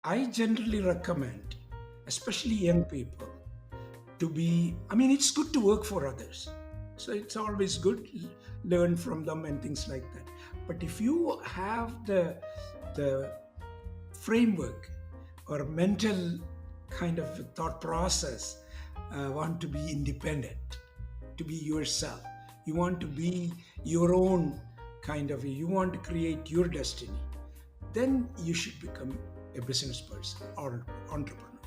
I generally recommend, especially young people, to be, I mean, it's good to work for others. So it's always good, learn from them and things like that. But if you have the framework or mental kind of thought process, want to be independent, to be yourself, you want to be your own kind of, you want to create your destiny, then you should become a business person or entrepreneur,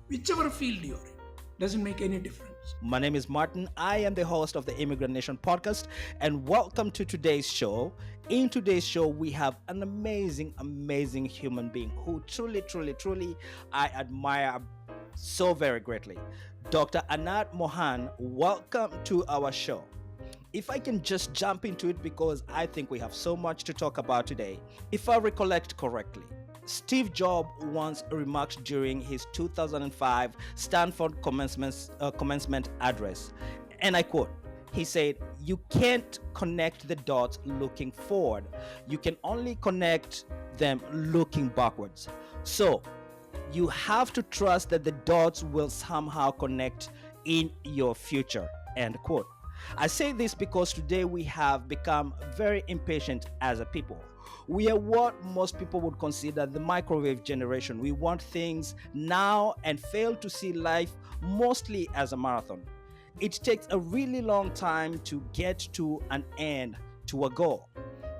whichever field you're in. Doesn't make any difference. My name is Martin. I am the host of the Immigrant podcast, and welcome to today's show. In today's show, we have an amazing human being who truly I admire so very greatly. Dr. Ananda Mohan, welcome to our show. If I can just jump into it because I think we have so much to talk about today. If I recollect correctly, Steve Jobs once remarked during his 2005 Stanford commencement address, and I quote, he said, "You can't connect the dots looking forward. You can only connect them looking backwards. So you have to trust that the dots will somehow connect in your future." End quote. I say this because today we have become very impatient as a people. We are what most people would consider the microwave generation. We want things now and fail to see life mostly as a marathon. It takes a really long time to get to an end, to a goal.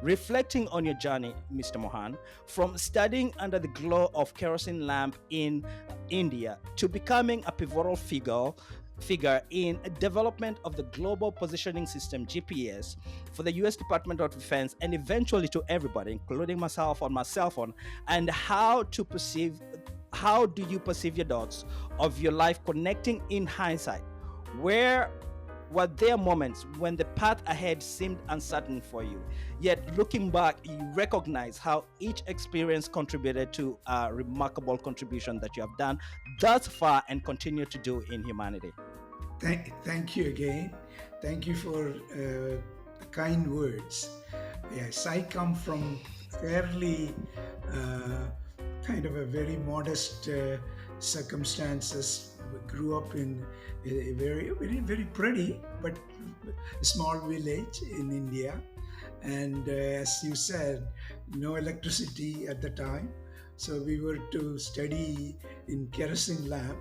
Reflecting on your journey, Mr. Mohan, from studying under the glow of kerosene lamp in India to becoming a pivotal figure in development of the global positioning system GPS for the US Department of Defense and eventually to everybody, including myself on my cell phone, and how do you perceive your dots of your life connecting in hindsight? Where were there moments when the path ahead seemed uncertain for you, yet looking back, you recognize how each experience contributed to a remarkable contribution that you have done thus far and continue to do in humanity? Thank you again. Thank you for the kind words. Yes, I come from fairly kind of a very modest circumstances. We grew up in a very pretty but small village in India, and as you said, no electricity at the time, so we were to study in kerosene lamp,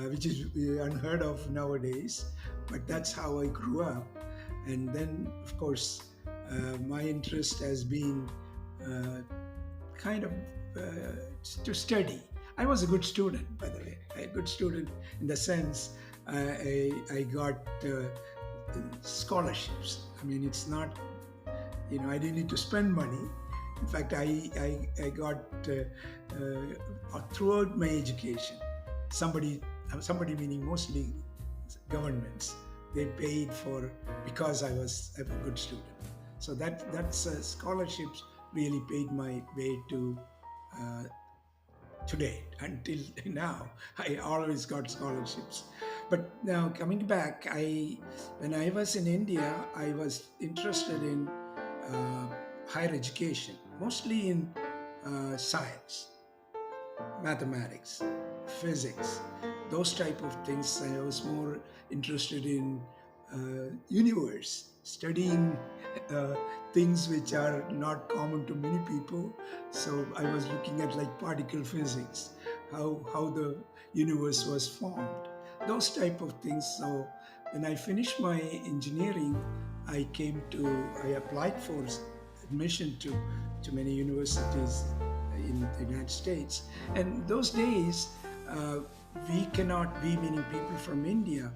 which is unheard of nowadays, but that's how I grew up. And then, of course, my interest has been uh, kind of to study. I was a good student, by the way. A good student in the sense I got scholarships. I mean, it's not, I didn't need to spend money. In fact, I got throughout my education, somebody meaning mostly governments, they paid for because I was a good student. So that's scholarships really paid my way to uh, today until now. I always got scholarships. But now coming back, when I was in India, I was interested in higher education, mostly in science, mathematics, physics, those type of things. I was more interested in universe, studying uh, things which are not common to many people. So I was looking at like particle physics, how the universe was formed, those type of things. So when I finished my engineering, I applied for admission to many universities in the United States. And those days, uh, we, meaning people from India,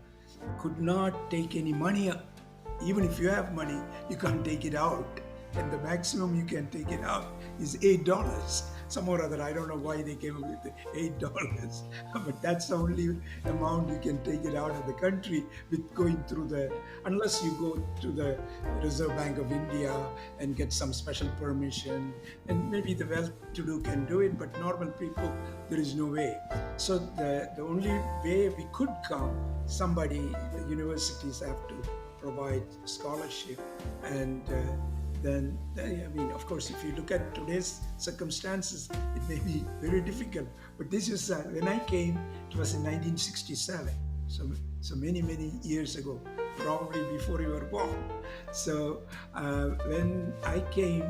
could not take any money. Even if you have money, you can't take it out. And the maximum you can take it out is $8. Some or other, I don't know why they came up with the $8, but that's the only amount you can take it out of the country with going through unless you go to the Reserve Bank of India and get some special permission. And maybe the well-to-do can do it, but normal people, there is no way. So the only way we could come, the universities have to provide scholarship, and then, I mean, of course, if you look at today's circumstances, it may be very difficult. But this is when I came, it was in 1967, so many years ago, probably before you were born. So when I came,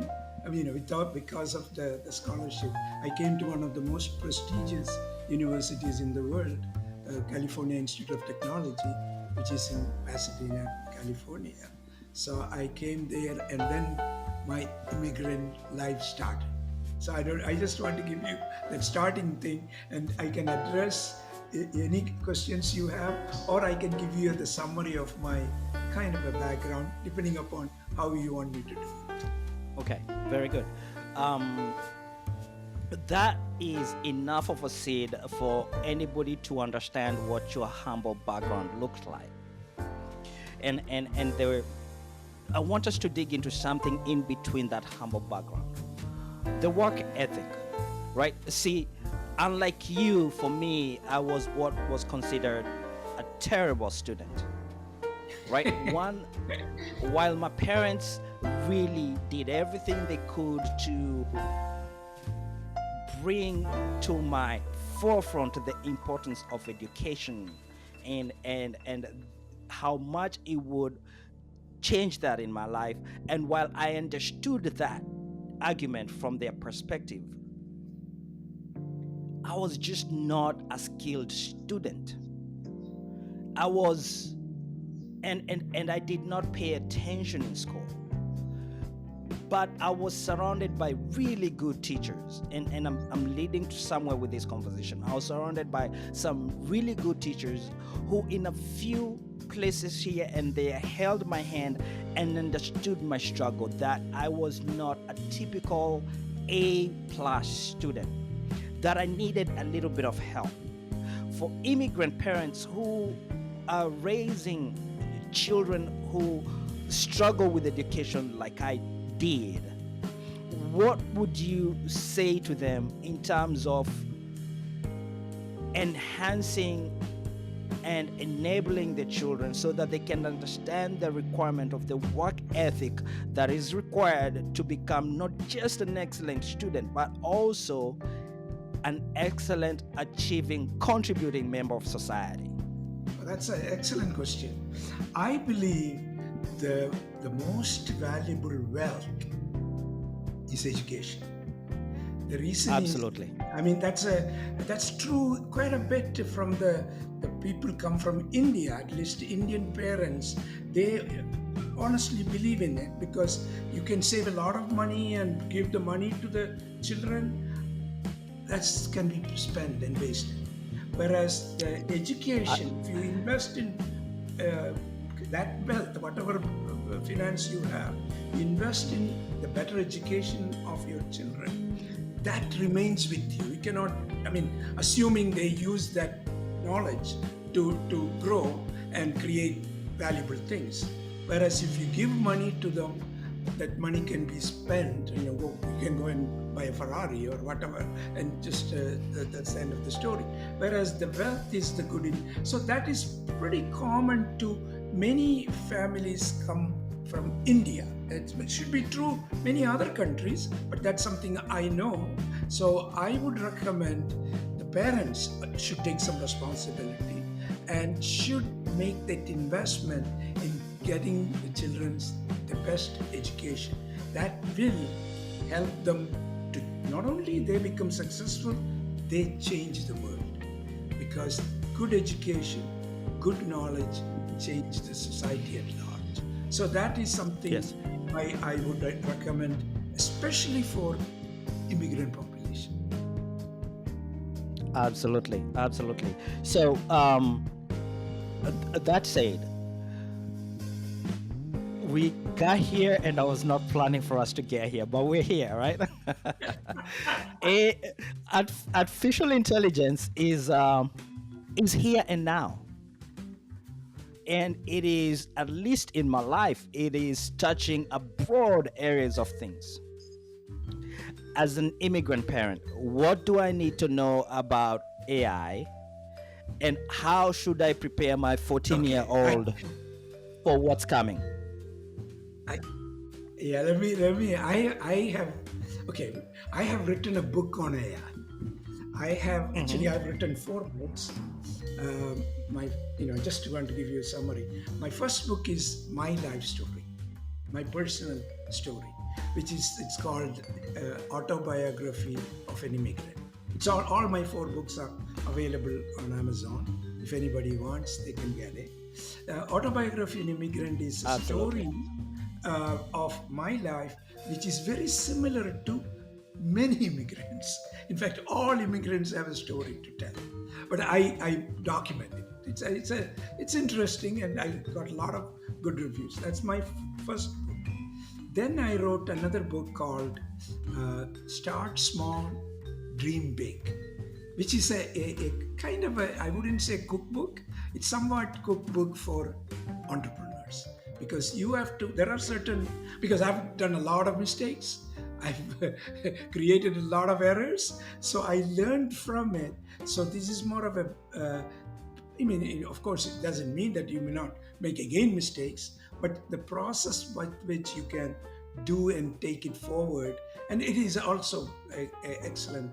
I mean, without because of the scholarship, I came to one of the most prestigious universities in the world, California Institute of Technology, which is in Pasadena, California. So I came there, and then my immigrant life started. So I just want to give you that starting thing, and I can address any questions you have, or I can give you the summary of my kind of a background, depending upon how you want me to do it. Okay, very good. That is enough of a seed for anybody to understand what your humble background looks like. And there, I want us to dig into something in between that humble background. The work ethic, right? See, unlike you, for me, I was what was considered a terrible student, right? While my parents really did everything they could to bring to my forefront the importance of education and how much it would change that in my life. And while I understood that argument from their perspective, I was just not a skilled student. I was and I did not pay attention in school. But I was surrounded by really good teachers, and I'm leading to somewhere with this conversation. I was surrounded by some really good teachers who, in a few places here and there, held my hand and understood my struggle, that I was not a typical A+ student, that I needed a little bit of help. For immigrant parents who are raising children who struggle with education like I did, what would you say to them in terms of enhancing and enabling the children so that they can understand the requirement of the work ethic that is required to become not just an excellent student, but also an excellent, achieving, contributing member of society? Well, that's an excellent question. I believe the most valuable wealth is education. The reason Absolutely. is, I mean, that's true quite a bit from the people come from India, at least Indian parents. They honestly believe in it because you can save a lot of money and give the money to the children. That can be spent and wasted. Whereas the education, if you invest in that wealth, whatever finance you have, invest in the better education of your children, that remains with you. You cannot, I mean, assuming they use that knowledge to grow and create valuable things. Whereas if you give money to them, that money can be spent, you can go and buy a Ferrari or whatever, and just that's the end of the story. Whereas the wealth is the good. So that is pretty common to many families come from India. It should be true many other countries, but that's something I know. So I would recommend the parents should take some responsibility and should make that investment in getting the children the best education. That will help them to not only they become successful, they change the world. Because good education, good knowledge change the society at large. So that is something Yes. I would recommend, especially for immigrant population. Absolutely. So, that said, we got here, and I was not planning for us to get here, but we're here, right? Artificial intelligence is here and now, and it is, at least in my life, it is touching a broad areas of things. As an immigrant parent, what do I need to know about AI, and how should I prepare my 14-year-old Okay. for what's coming? I, Yeah, let me. I have, okay. I have written a book on AI. I have Mm-hmm. actually I've written 4 books. My, just want to give you a summary. My first book is my life story, my personal story, which is it's called Autobiography of an Immigrant. It's all my 4 books are available on Amazon. If anybody wants, they can get it. Autobiography of an Immigrant is a Absolutely. story of my life, which is very similar to many immigrants. In fact, all immigrants have a story to tell, but I document it. It's interesting, and I got a lot of good reviews. That's my first book. Then I wrote another book called Start Small, Dream Big, which is a kind of a, I wouldn't say cookbook, it's somewhat cookbook for entrepreneurs. Because you have to, there are certain, because I've done a lot of mistakes, I've created a lot of errors, so I learned from it. So this is more of a, I mean, of course, it doesn't mean that you may not make again mistakes, but the process by which you can do and take it forward. And it is also an excellent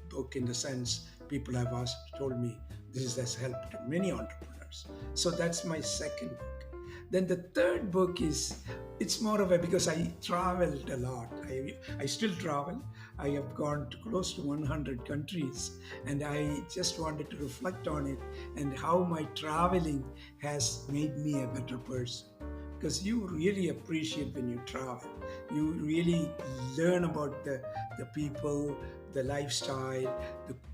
book in the sense people have told me this has helped many entrepreneurs. So that's my second book. Then the third book is, it's more of a, because I traveled a lot. I still travel. I have gone to close to 100 countries, and I just wanted to reflect on it and how my traveling has made me a better person. Because you really appreciate when you travel. You really learn about the people, the lifestyle,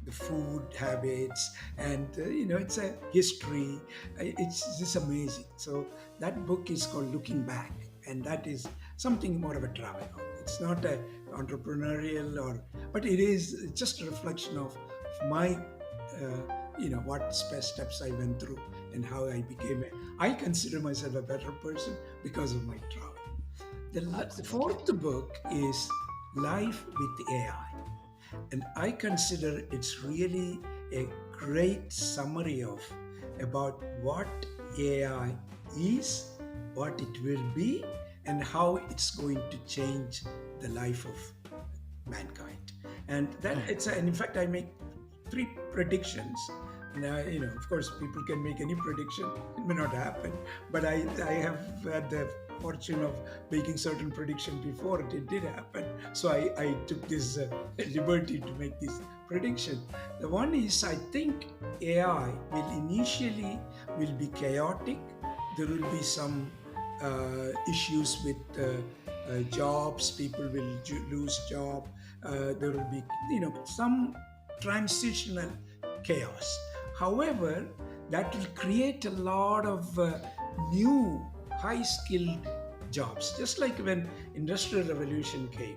the food habits, and it's a history. It's just amazing. So that book is called Looking Back, and that is something more of a travel book. It's not a entrepreneurial, but it is just a reflection of my what steps I went through and how I became I consider myself a better person because of my travel. The Absolutely. fourth book is Life with AI, and I consider it's really a great summary of about what AI is, what it will be, and how it's going to change the life of mankind. And that Mm. and in fact, I make 3 predictions. Now, of course, people can make any prediction. It may not happen, but I have had the fortune of making certain prediction before it did happen. So I took this liberty to make this prediction. The one is, I think AI will initially will be chaotic. There will be some issues with jobs. People will lose job. There will be some transitional chaos. However, that will create a lot of new high-skilled jobs. Just like when Industrial Revolution came,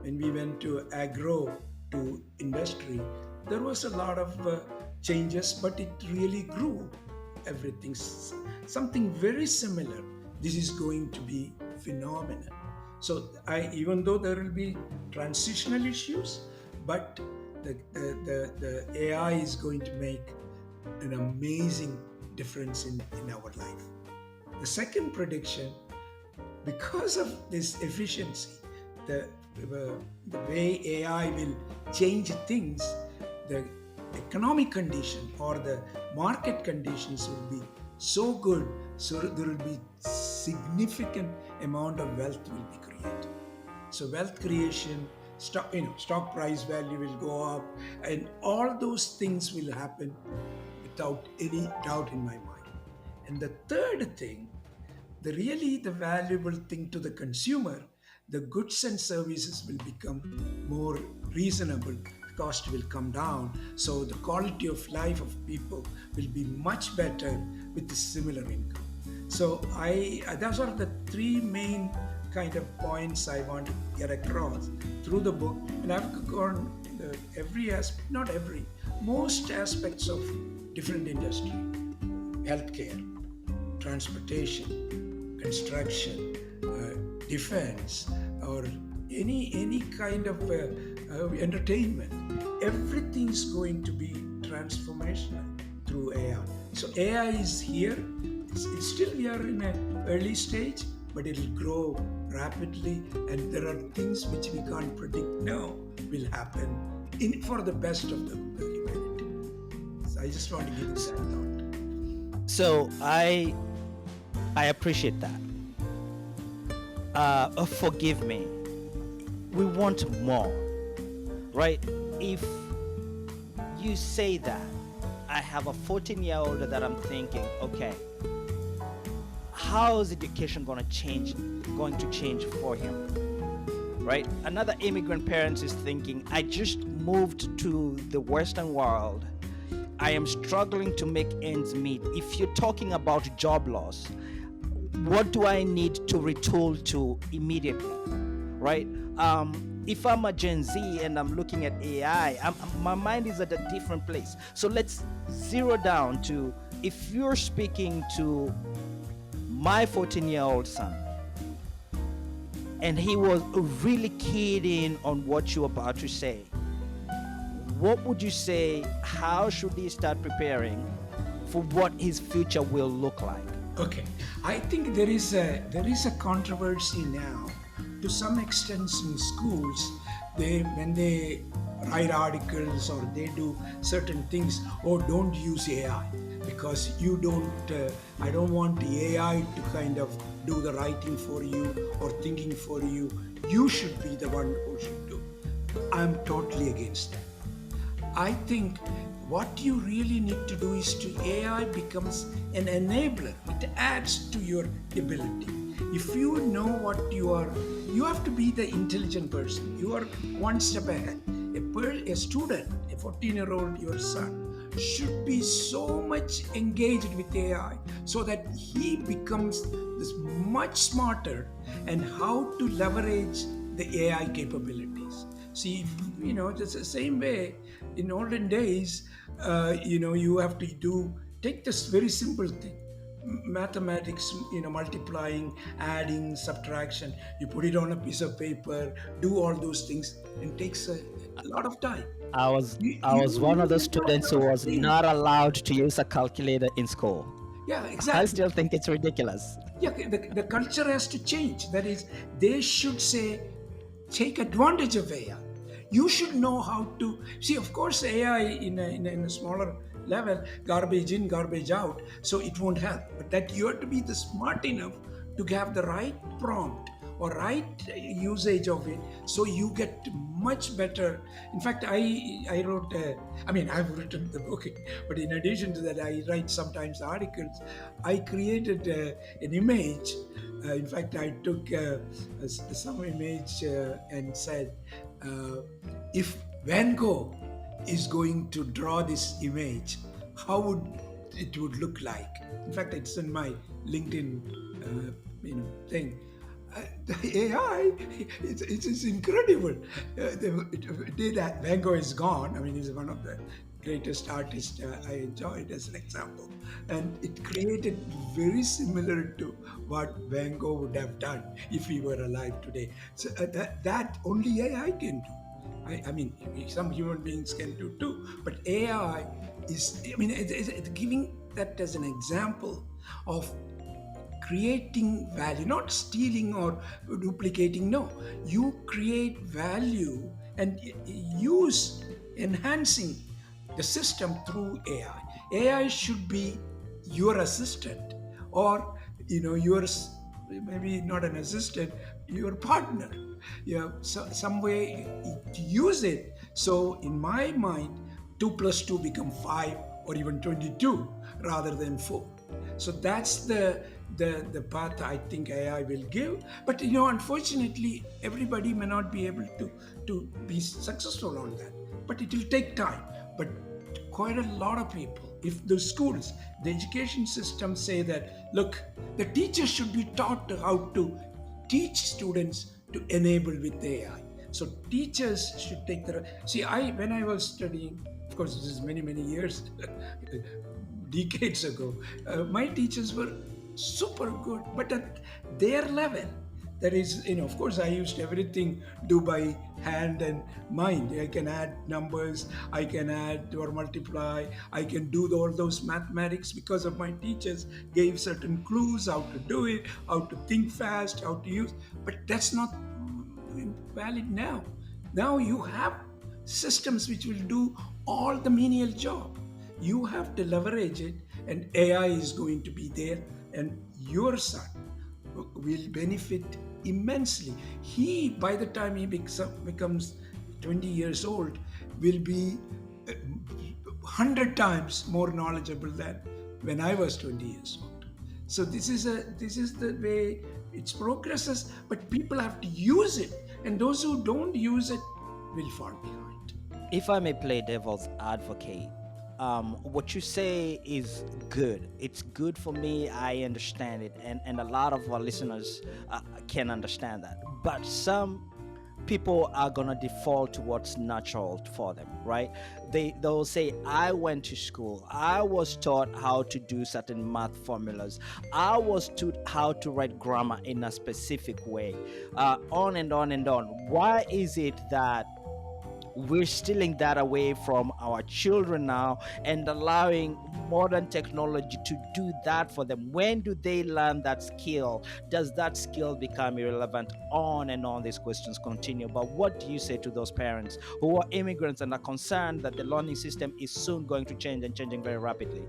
when we went to agro to industry, there was a lot of changes, but it really grew everything. Something very similar. This is going to be phenomenal. So even though there will be transitional issues, but the AI is going to make an amazing difference in our life. The second prediction, because of this efficiency, the, the way AI will change things, the economic condition or the market conditions will be so good, so there will be significant amount of wealth will be created. So wealth creation, stock price value will go up, and all those things will happen without any doubt in my mind. And the third thing, the valuable thing to the consumer, the goods and services will become more reasonable, the cost will come down, so the quality of life of people will be much better with a similar income. So those are the 3 main kind of points I want to get across through the book. And I've gone every aspect, not every, most aspects of different industry: healthcare, transportation, construction, defense, or any kind of entertainment. Everything's going to be transformational through AI. So AI is here. It's still we are in an early stage, but it'll grow rapidly, and there are things which we can't predict now will happen in for the best of the humanity. So I just want to give you that thought. So I appreciate that. Forgive me. We want more, right? If you say that, I have a 14-year-old that I'm thinking, okay, how is education going to change for him? Right? Another immigrant parent is thinking, I just moved to the Western world. I am struggling to make ends meet. If you're talking about job loss, what do I need to retool to immediately? Right? If I'm a Gen Z and I'm looking at AI, my mind is at a different place. So let's zero down to, if you're speaking to my 14-year-old son and he was really keyed in on what you're about to say, what would you say? How should he start preparing for what his future will look like? Okay, I think there is a controversy now. To some extent, in schools, when they write articles or they do certain things, oh, don't use AI because you don't. I don't want the AI to kind of do the writing for you or thinking for you. You should be the one who should do. I'm totally against that. I think what you really need to do is to AI becomes an enabler. It adds to your ability. If you know what you are, you have to be the intelligent person. You are one step ahead. A student, a 14-year-old, your son, should be so much engaged with AI so that he becomes this much smarter and how to leverage the AI capabilities. See, it's the same way in olden days, you have to take this very simple thing, mathematics, multiplying, adding, subtraction. You put it on a piece of paper, do all those things, and takes a lot of time. I was one of those students who was not allowed to use a calculator in school. Yeah, I exactly. still think it's ridiculous. Yeah, the culture has to change. That is, they should say, take advantage of AI. You should know how to see. Of course, AI in a smaller level, garbage in, garbage out, so it won't help. But that you have to be the smart enough to have the right prompt or right usage of it, so you get much better. In fact, I wrote. I've written the book, but in addition to that, I write sometimes articles. I created an image. In fact, I took some image and said, if Van Gogh is going to draw this image, how would it would look like? In fact, it's in my LinkedIn, thing. The AI, it's incredible. The day that Van Gogh is gone, he's one of the greatest artists I enjoyed as an example. And it created very similar to what Van Gogh would have done if he were alive today. So that only AI can do. Some human beings can do too, but AI is, it's giving that as an example of creating value, not stealing or duplicating. No, you create value and use enhancing the system through AI. AI should be your assistant, or yours, maybe not an assistant, your partner. Some way to use it. So in my mind, 2 plus 2 become 5 or even 22 rather than 4. So that's the path I think AI will give. But unfortunately, everybody may not be able to be successful on that. But it will take time. But quite a lot of people, if the schools, the education system say that, look, the teachers should be taught how to teach students to enable with AI. So teachers should take when I was studying, of course, this is many, many years, decades ago, my teachers were super good, but at their level, There is, of course, I used everything do by hand and mind. I can add numbers, I can add or multiply, I can do all those mathematics because of my teachers gave certain clues how to do it, how to think fast, how to use. But that's not valid now. Now you have systems which will do all the menial job. You have to leverage it, and AI is going to be there, and your son will benefit immensely. He, by the time he becomes 20 years old, will be 100 times more knowledgeable than when I was 20 years old. So this is the way it progresses, but people have to use it, and those who don't use it will fall behind. If I may play devil's advocate, what you say is good. It's good for me. I understand it, and a lot of our listeners can understand that. But some people are gonna default to what's natural for them, right? They'll say, I went to school, I was taught how to do certain math formulas, I was taught how to write grammar in a specific way, on and on and on. Why is it that we're stealing that away from our children now and allowing modern technology to do that for them? When do they learn that skill? Does that skill become irrelevant? On and on, these questions continue. But what do you say to those parents who are immigrants and are concerned that the learning system is soon going to change and changing very rapidly?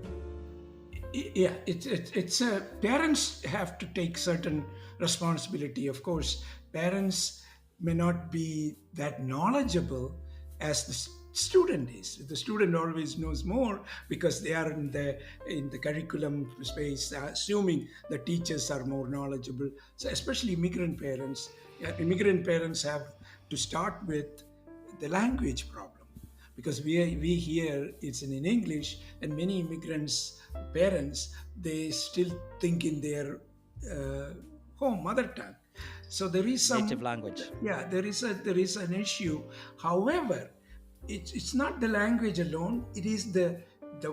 Yeah, it's parents have to take certain responsibility. Of course, parents may not be that knowledgeable as the student is. The student always knows more because they are in the curriculum space, assuming the teachers are more knowledgeable. So especially immigrant parents, yeah, immigrant parents have to start with the language problem, because we hear it's in English, and many immigrants parents, they still think in their home mother tongue. So there is some Native language. yeah, there is an issue. However, it's not the language alone. It is the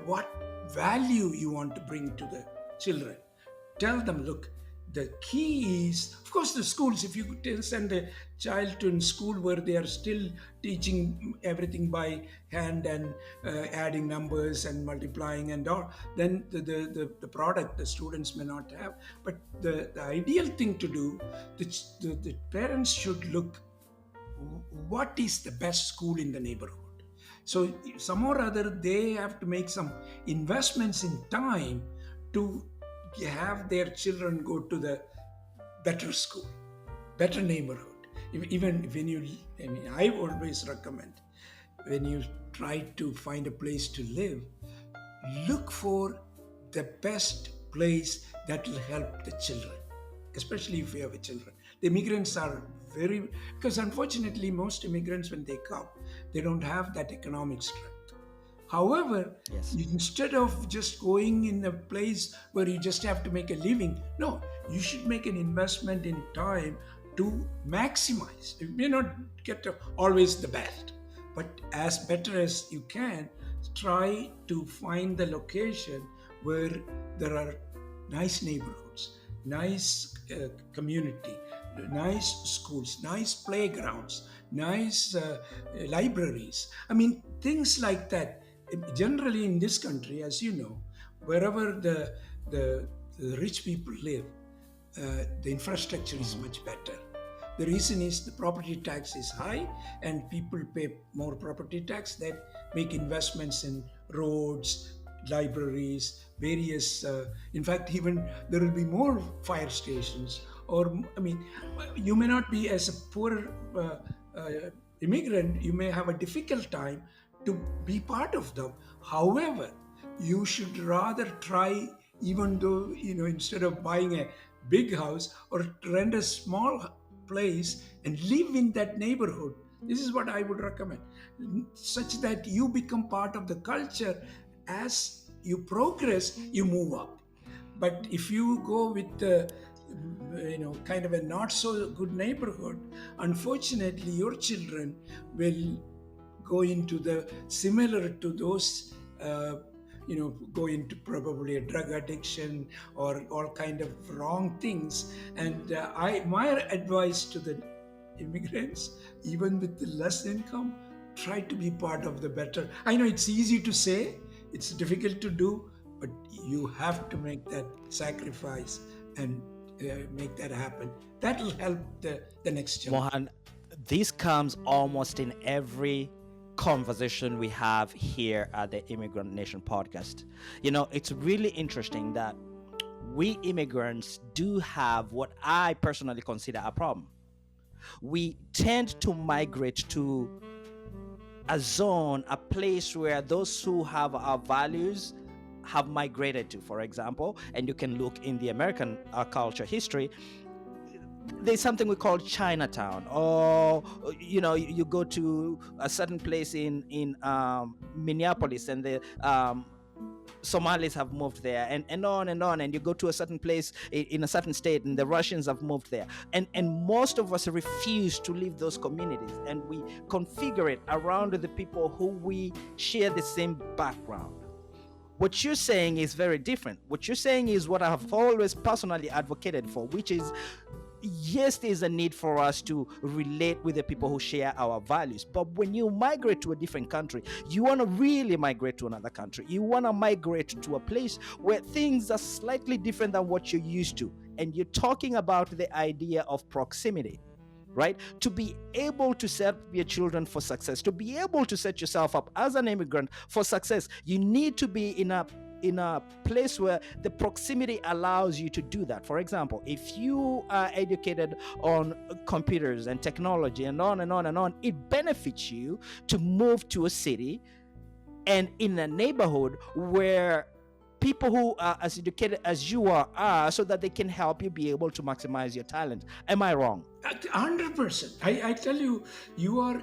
what value you want to bring to the children. Tell them, look, the key is, of course, the schools. If you could send a child to a school where they are still teaching everything by hand and adding numbers and multiplying and all, then the product the students may not have. But the ideal thing to do, the parents should look, what is the best school in the neighborhood. So some or other, they have to make some investments in time to have their children go to the better school, better neighborhood. Even when I always recommend, when you try to find a place to live, look for the best place that will help the children, especially if you have children. The immigrants are because unfortunately most immigrants, when they come, they don't have that economic strength. However, Yes. instead of just going in a place where you just have to make a living, no, you should make an investment in time to maximize. You may not get always the best, but as better as you can, try to find the location where there are nice neighborhoods, nice community, nice schools, nice playgrounds, nice libraries. I mean, things like that. Generally, in this country, as you know, wherever the rich people live, the infrastructure is much better. The reason is the property tax is high, and people pay more property tax. That make investments in roads, libraries, various. In fact, even there will be more fire stations. Or I mean, you may not be as a poor immigrant. You may have a difficult time to be part of them. However, you should rather try, even though, instead of buying a big house, or rent a small place and live in that neighborhood. This is what I would recommend, such that you become part of the culture. As you progress, you move up. But if you go with the kind of a not so good neighborhood, unfortunately your children will go into the similar to those go into probably a drug addiction or all kind of wrong things. And my advice to the immigrants, even with the less income, try to be part of the better. I know it's easy to say, it's difficult to do, but you have to make that sacrifice and make that happen. That will help the next generation. Mohan, this comes almost in every conversation we have here at the Immigrant Nation podcast. It's really interesting that we immigrants do have what I personally consider a problem. We tend to migrate to a zone, a place where those who have our values have migrated to, for example, and you can look in the American culture history. There's something we call Chinatown, or you go to a certain place in Minneapolis, and the Somalis have moved there, and on and on, and you go to a certain place in a certain state, and the Russians have moved there, and most of us refuse to leave those communities, and we configure it around the people who we share the same background. What you're saying is very different. What you're saying is what I have always personally advocated for, which is, yes, there's a need for us to relate with the people who share our values. But when you migrate to a different country, you want to really migrate to another country. You want to migrate to a place where things are slightly different than what you're used to. And you're talking about the idea of proximity, right? To be able to set your children for success, to be able to set yourself up as an immigrant for success, you need to be in a place where the proximity allows you to do that. For example, if you are educated on computers and technology and on and on and on, it benefits you to move to a city and in a neighborhood where people who are as educated as you are, so that they can help you be able to maximize your talent. Am I wrong? 100%. I tell you, you are,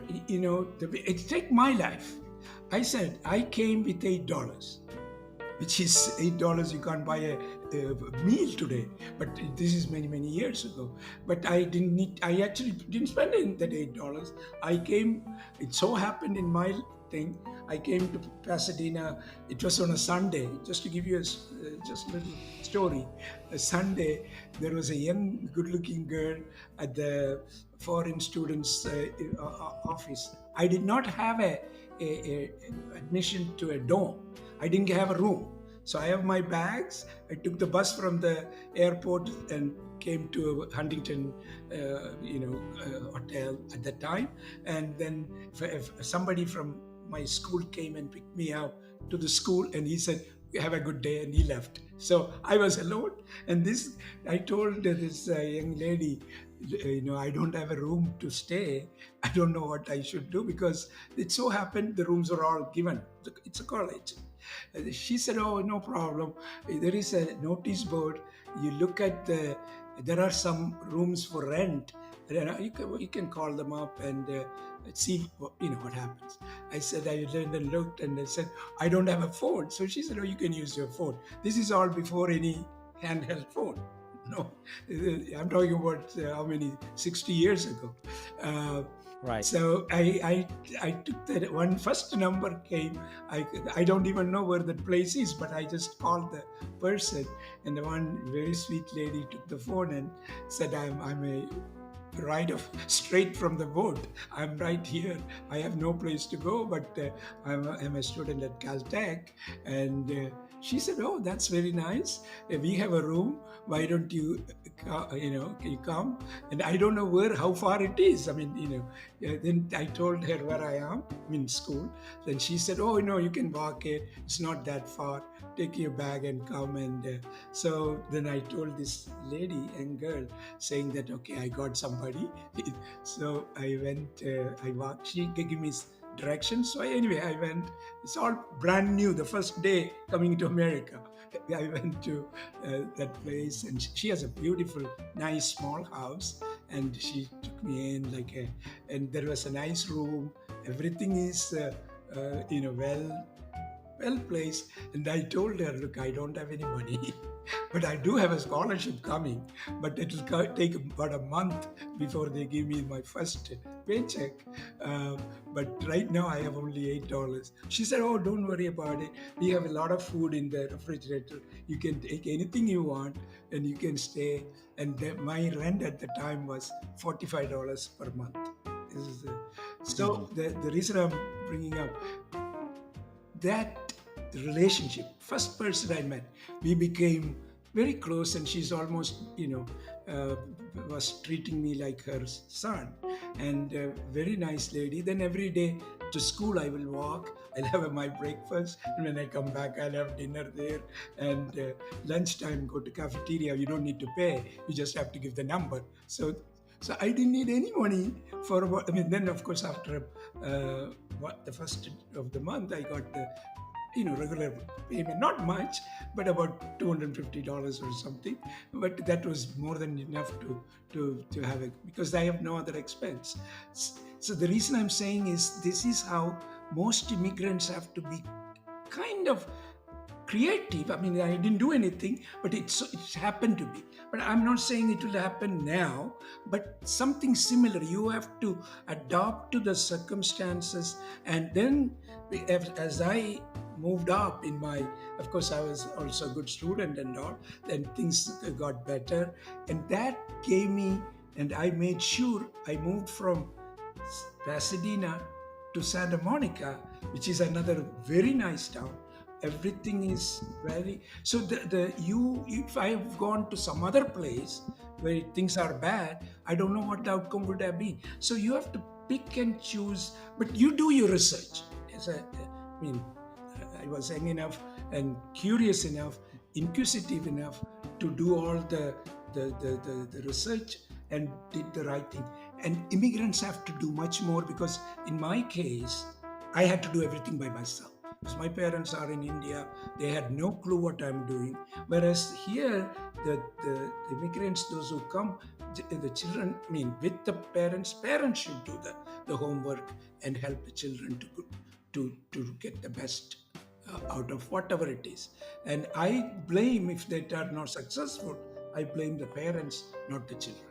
take my life. I said, I came with $8, which is $8. You can't buy a meal today, but this is many, many years ago. But I actually didn't spend that $8. I came, it so happened in my thing, I came to Pasadena. It was on a Sunday. Just to give you just a little story. A Sunday, there was a young, good-looking girl at the foreign students' office. I did not have a admission to a dorm. I didn't have a room. So I have my bags. I took the bus from the airport and came to a Huntington, hotel at that time. And then if somebody from my school came and picked me up to the school, and he said, "Have a good day," and he left. So I was alone. And I told this young lady, I don't have a room to stay. I don't know what I should do, because it so happened the rooms are all given. It's a college. She said, "Oh, no problem. There is a notice board. You look at there are some rooms for rent. You can call them up and see what happens." I said, I then looked and I said, "I don't have a phone." So she said, "Oh, you can use your phone." This is all before any handheld phone. No, I'm talking about how many, 60 years ago. Right. So I took that one. First number came. I don't even know where that place is, but I just called the person, and the one very sweet lady took the phone and said, I'm a straight from the boat. I'm right here. I have no place to go, but I'm a student at Caltech. And she said, "Oh, that's very nice. We have a room. Why don't you, can you come?" And I don't know how far it is. I mean, then I told her where I am, in school. Then she said, "Oh, no, you can walk it. It's not that far. Take your bag and come." And so then I told this lady and girl, saying that, "Okay, I got somebody." So I went, I walked, she gave me directions. So anyway, I went. It's all brand new. The first day coming to America, I went to that place, and she has a beautiful, nice, small house. And she took me in and there was a nice room. Everything is, well well placed. And I told her, look, I don't have any money, but I do have a scholarship coming, but it will take about a month before they give me my first paycheck. Uh, but right now I have only $8. She said, oh, don't worry about it. We have a lot of food in the refrigerator. You can take anything you want and you can stay. And my rent at the time was $45 per month. This is Mhm. so the reason I'm bringing up that relationship, first person I met, we became very close, and she's almost, was treating me like her son, and a very nice lady. Then every day to school, I will walk. I'll have my breakfast, and when I come back, I'll have dinner there. And lunchtime, go to cafeteria. You don't need to pay; you just have to give the number. So I didn't need any money for what I mean. Then, of course, after the first of the month, I got the regular payment, not much, but about $250 or something. But that was more than enough to have it, because I have no other expense. So the reason I'm saying is, this is how most immigrants have to be kind of creative. I mean, I didn't do anything, but it's happened to be. But I'm not saying it will happen now, but something similar. You have to adapt to the circumstances, and then as I moved up in my, of course, I was also a good student and all. Then things got better, and that gave me, and I made sure I moved from Pasadena to Santa Monica, which is another very nice town. Everything is very so. The you if I have gone to some other place where things are bad, I don't know what the outcome would have been. So you have to pick and choose, but you do your research. I mean, I was young enough and curious enough, inquisitive enough to do all the research, and did the right thing. And immigrants have to do much more, because in my case, I had to do everything by myself. Because my parents are in India, they had no clue what I'm doing. Whereas here, the immigrants, those who come, the children, I mean, with the parents should do the homework and help the children to get the best out of whatever it is. And I blame, if they are not successful, I blame the parents, not the children.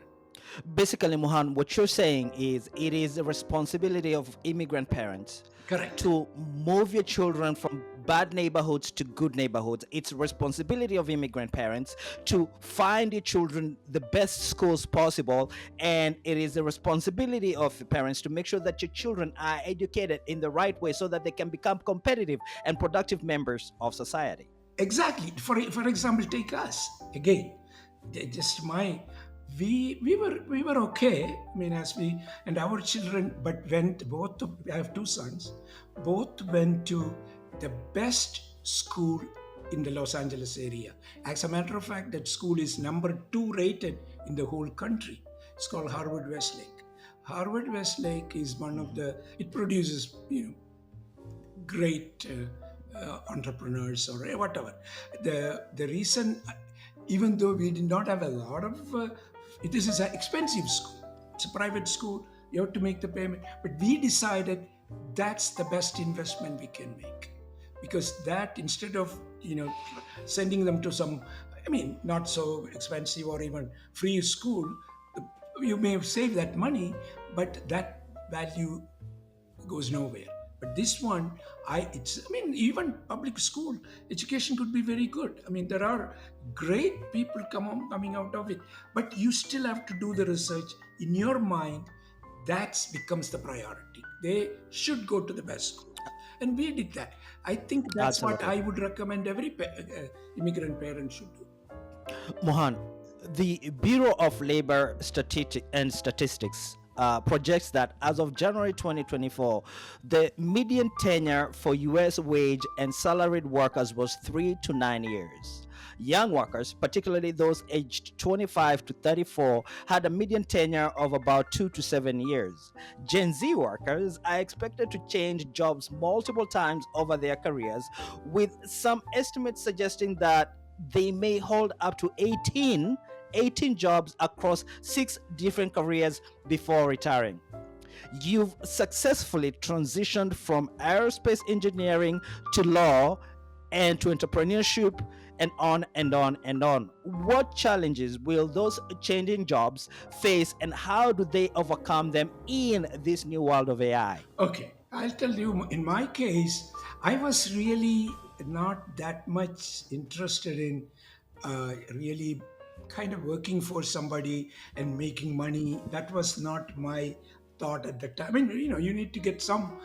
Basically, Mohan, what you're saying is it is the responsibility of immigrant parents Correct. to move your children from bad neighborhoods to good neighborhoods. It's a responsibility of immigrant parents to find your children the best schools possible, and it is the responsibility of the parents to make sure that your children are educated in the right way so that they can become competitive and productive members of society. Exactly. For example, take us again. Just my we were okay. I mean, as we and our children, but went both. I have two sons. Both went to the best school in the Los Angeles area. As a matter of fact, that school is number 2 rated in the whole country. It's called Harvard Westlake. Harvard Westlake is one of the. It produces great entrepreneurs or whatever. The reason, even though we did not have a lot of, this is an expensive school. It's a private school. You have to make the payment. But we decided that's the best investment we can make, because that, instead of sending them to some, I mean, not so expensive or even free school, you may save that money, but that value goes nowhere. But this one, I mean, even public school education could be very good. I mean, there are great people coming out of it, but you still have to do the research in your mind. That becomes the priority. They should go to the best schools, and we did that. I think that's what Absolutely. I would recommend every immigrant parent should do. Mohan, the Bureau of Labor and Statistics projects that as of January 2024, the median tenure for US wage and salaried workers was 3 to 9 years. Young workers, particularly those aged 25 to 34, had a median tenure of about 2 to 7 years. Gen Z workers are expected to change jobs multiple times over their careers, with some estimates suggesting that they may hold up to 18 jobs across 6 different careers before retiring. You've successfully transitioned from aerospace engineering to law and to entrepreneurship and on and on and on. What challenges will those changing jobs face and how do they overcome them in this new world of AI? Okay, I'll tell you, in my case, I was really not that much interested in really kind of working for somebody and making money. That was not my thought at the time. I mean, you need to get some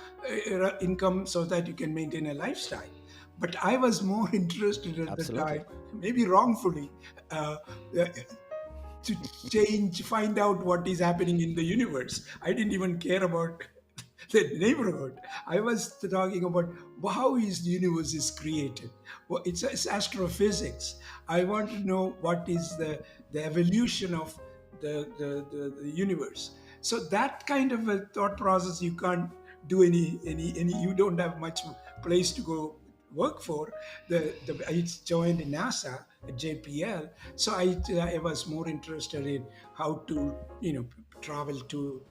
income so that you can maintain a lifestyle. But I was more interested at the Absolutely. time, maybe wrongfully, uh, uh, to find out what is happening in the universe. I didn't even care about the neighborhood. I was talking about how is the universe is created. Well, it's astrophysics. I want to know what is the evolution of the universe. So that kind of a thought process, you can't do any. You don't have much place to go work for. I joined NASA at JPL, so I was more interested in how to travel to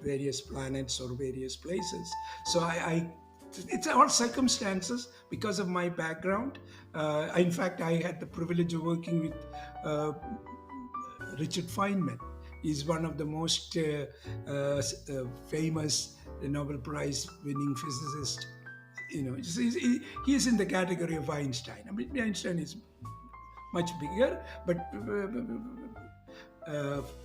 various planets or various places. So I it's all circumstances because of my background. In fact, I had the privilege of working with uh, Richard Feynman. He's one of the most famous Nobel Prize winning physicists. He is in the category of Einstein. I mean, Einstein is much bigger, but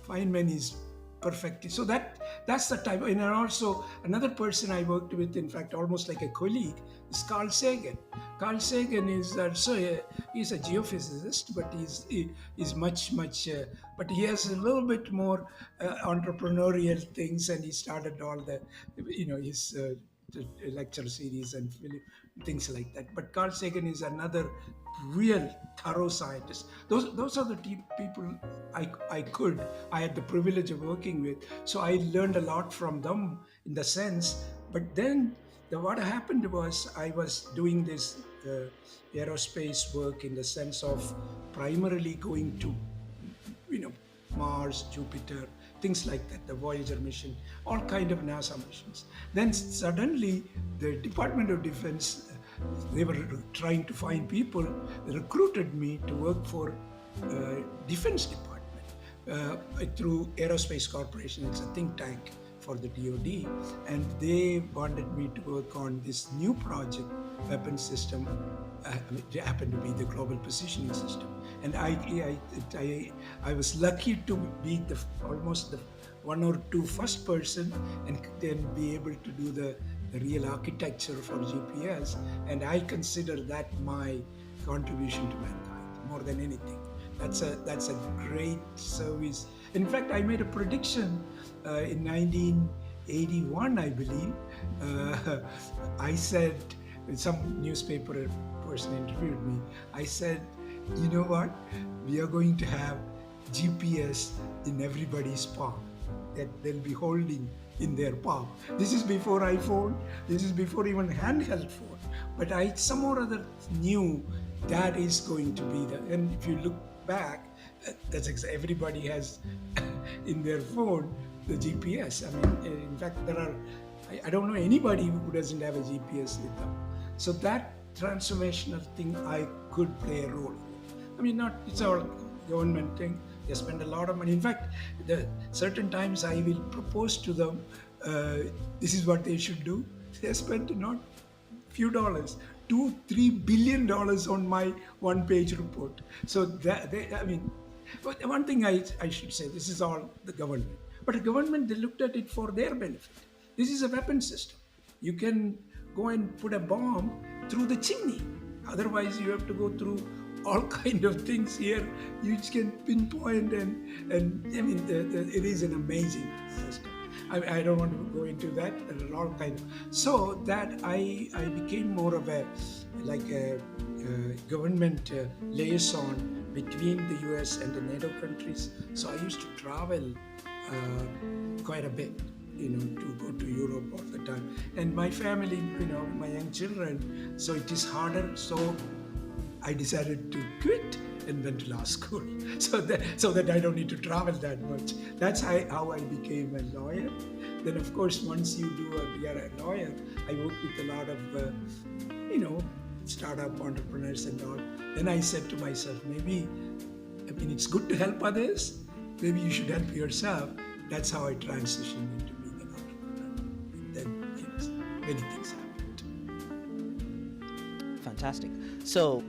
Feynman is perfect. So that's the type. And also another person I worked with, in fact, almost like a colleague, is Carl Sagan. Carl Sagan is also he's a geophysicist, but he's much. But he has a little bit more entrepreneurial things, and he started all the his the lecture series and things like that. But Carl Sagan is another real thorough scientist. Those are the people I had the privilege of working with. So I learned a lot from them in the sense. But then what happened was I was doing this aerospace work in the sense of primarily going to Mars, Jupiter, things like that, the Voyager mission, all kind of NASA missions. Then suddenly the Department of Defense, they were trying to find people, they recruited me to work for Defense Department through Aerospace Corporation. It's a think tank for the DoD, and they wanted me to work on this new project, weapon system. It happened to be the global positioning system, and I was lucky to be almost the one or two first person, and then be able to do the real architecture for GPS. And I consider that my contribution to mankind more than anything. That's a great service. In fact, I made a prediction in 1981, I believe. I said, some newspaper person interviewed me. I said, you know what? We are going to have GPS in everybody's palm, that they'll be holding in their palm. This is before iPhone. This is before even handheld phone. But I somehow or other knew that is going to be the. And if you look back, everybody has in their phone the GPS. I mean, in fact, I don't know anybody who doesn't have a GPS with them. So that transformational thing, I could play a role. I mean, it's our government thing. They spend a lot of money. In fact, certain times I will propose to them, this is what they should do. They spend not few dollars, $2-3 billion on my one-page report. So but one thing I should say, this is all the government. But the government, they looked at it for their benefit. This is a weapon system. You can go and put a bomb through the chimney. Otherwise, you have to go through all kind of things. Here you can pinpoint, and I mean, it is an amazing system. I don't want to go into that. There are all kind of, so that I became more of a government liaison between the US and the NATO countries. So I used to travel quite a bit, to go to Europe all the time. And my family, my young children, so it is harder. So I decided to quit and went to law school, so that I don't need to travel that much. That's how I became a lawyer. Then, of course, once you're a lawyer, I work with a lot of startup entrepreneurs and all. Then I said to myself, it's good to help others. Maybe you should help yourself. That's how I transitioned into being an entrepreneur. And then, many things happened. Fantastic. So,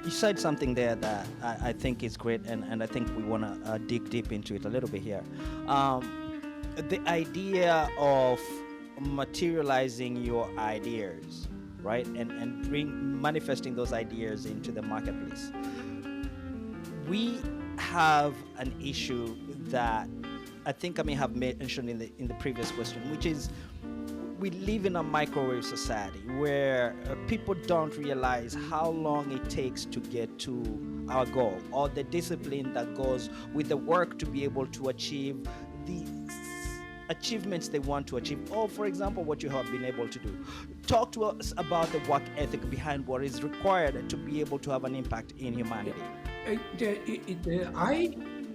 you said something there that I think is great, and I think we want to dig deep into it a little bit here. The idea of materializing your ideas, right, and manifesting those ideas into the marketplace. We have an issue that I think I may have mentioned in the previous question, which is we live in a microwave society where people don't realize how long it takes to get to our goal, or the discipline that goes with the work to be able to achieve the achievements they want to achieve, or for example what you have been able to do. Talk to us about the work ethic behind what is required to be able to have an impact in humanity.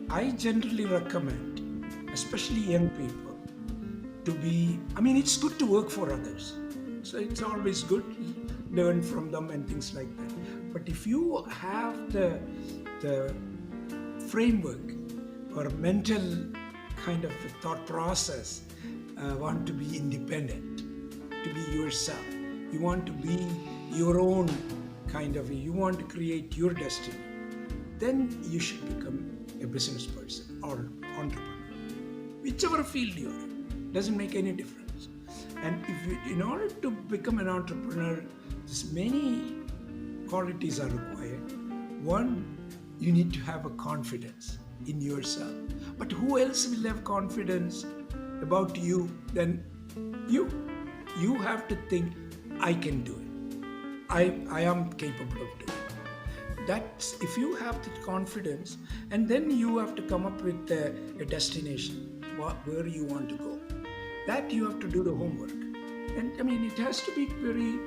I generally recommend, especially young people, to be, it's good to work for others. So it's always good to learn from them and things like that. But if you have the framework or mental kind of a thought process, want to be independent, to be yourself, you want to be your own you want to create your destiny, then you should become a business person or entrepreneur, whichever field you're in. Doesn't make any difference. And in order to become an entrepreneur, there's many qualities are required. One, you need to have a confidence in yourself. But who else will have confidence about you than you? You have to think, I can do it. I am capable of doing it. That's if you have the confidence, and then you have to come up with a destination, where you want to go. That you have to do the homework. And it has to be very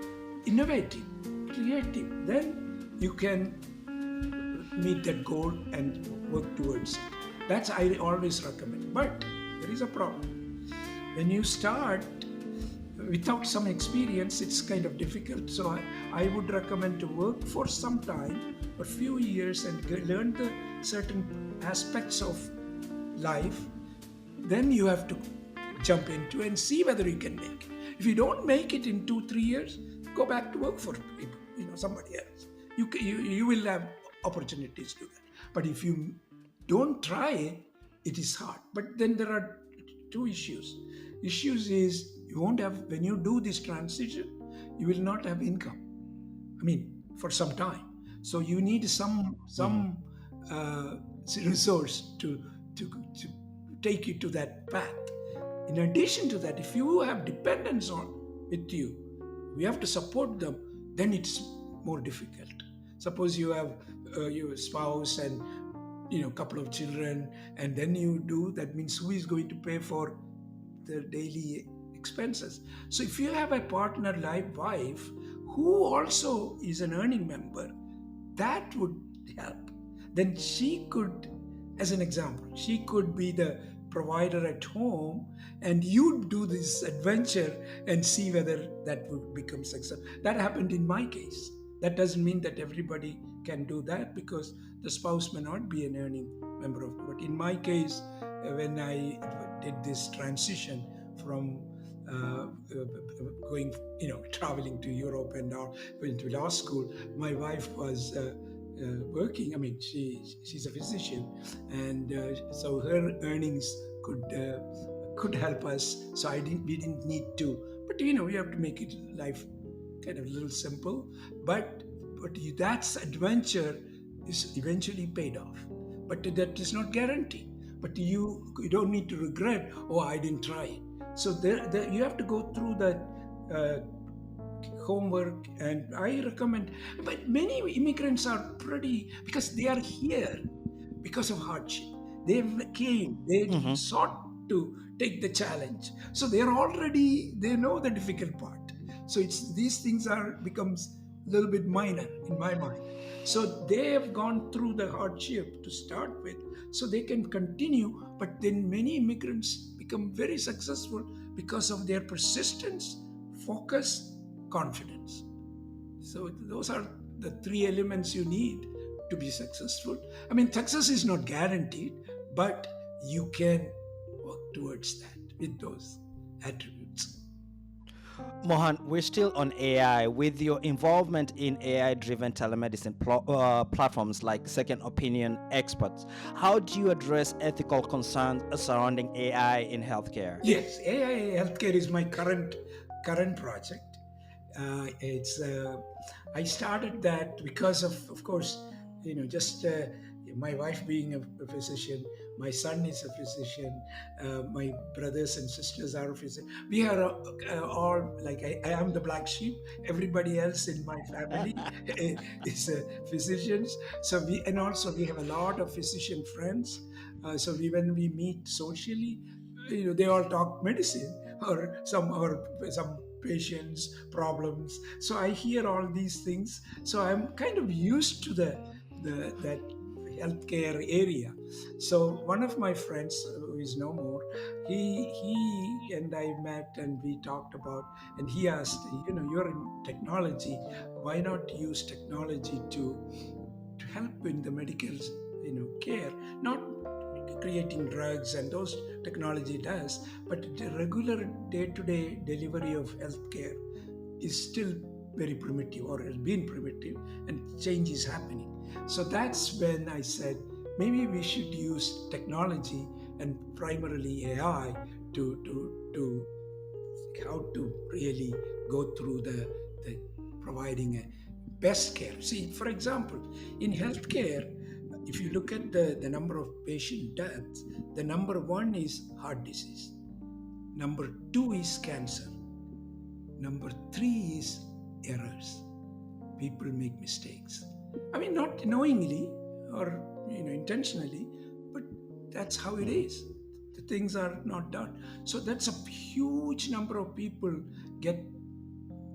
innovative, creative. Then you can meet that goal and work towards it. That's I always recommend. But there is a problem. When you start without some experience, it's kind of difficult. So I would recommend to work for some time, for a few years, and learn the certain aspects of life. Then you have to jump into and see whether you can make it. If you don't make it in 2-3 years, go back to work for people, somebody else. You will have opportunities to do that. But if you don't try, it is hard. But then there are two issues. Issues is you won't have, when you do this transition, you will not have income. For some time. So you need some resource to take you to that path. In addition to that, if you have dependents with you, we have to support them, then it's more difficult. Suppose you have your spouse and a couple of children, and then you do, that means who is going to pay for the daily expenses? So if you have a partner like wife who also is an earning member, that would help. Then she could, as an example, she could be the provider at home, and you do this adventure and see whether that would become successful. That happened in my case. That doesn't mean that everybody can do that, because the spouse may not be an earning member of. But in my case, when I did this transition from traveling to Europe and now went to law school, my wife was working. She's a physician, and so her earnings could help us. So we didn't need to. But you have to make it life kind of a little simple. But that's adventure is eventually paid off. But that is not guaranteed. But you don't need to regret, I didn't try it. So there you have to go through that homework, and I recommend. But many immigrants are because they are here because of hardship. They sought to take the challenge. So they know the difficult part. So these things becomes a little bit minor in my mind. So they have gone through the hardship to start with, so they can continue. But then many immigrants become very successful because of their persistence, focus, confidence. So those are the three elements you need to be successful. I mean, success is not guaranteed, but you can work towards that with those attributes. Mohan, we're still on AI. With your involvement in AI driven telemedicine platforms like Second Opinion Experts, how do you address ethical concerns surrounding AI in healthcare? Yes, AI healthcare is my current project. It's I started that because of course, just my wife being a physician, my son is a physician, my brothers and sisters are a physician. We are all like I am the black sheep. Everybody else in my family is physicians. So we have a lot of physician friends. So when we meet socially, they all talk medicine or some patients problems. So I hear all these things, so I'm kind of used to the that healthcare area. So one of my friends who is no more, he and I met and we talked about, and he asked, you're in technology, why not use technology to help in the medical care, not creating drugs, and those technology does, but the regular day-to-day delivery of healthcare is still very primitive, or has been primitive, and change is happening. So that's when I said maybe we should use technology and primarily AI to how to really go through the providing a best care. See, for example, in healthcare, if you look at the number of patient deaths, the number one is heart disease, number two is cancer, number three is errors. People make mistakes. I mean, not knowingly or intentionally, but that's how it is. The things are not done. So that's a huge number of people get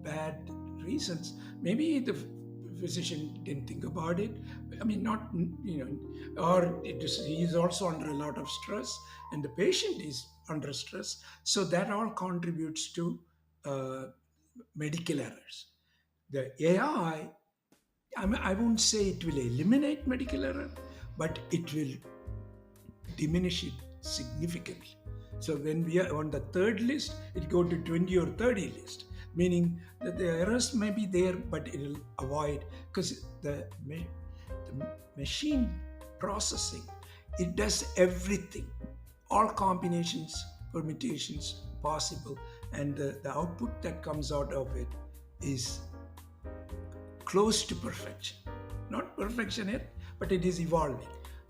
bad reasons. Maybe the physician didn't think about it. I mean, not or he is also under a lot of stress, and the patient is under stress. So that all contributes to medical errors. The AI, I won't say it will eliminate medical error, but it will diminish it significantly. So when we are on the third list, it go to 20 or 30 list, meaning that the errors may be there, but it will avoid, because the machine processing, it does everything, all combinations, permutations possible, and the output that comes out of it is close to perfection. Not perfection yet, but it is evolving.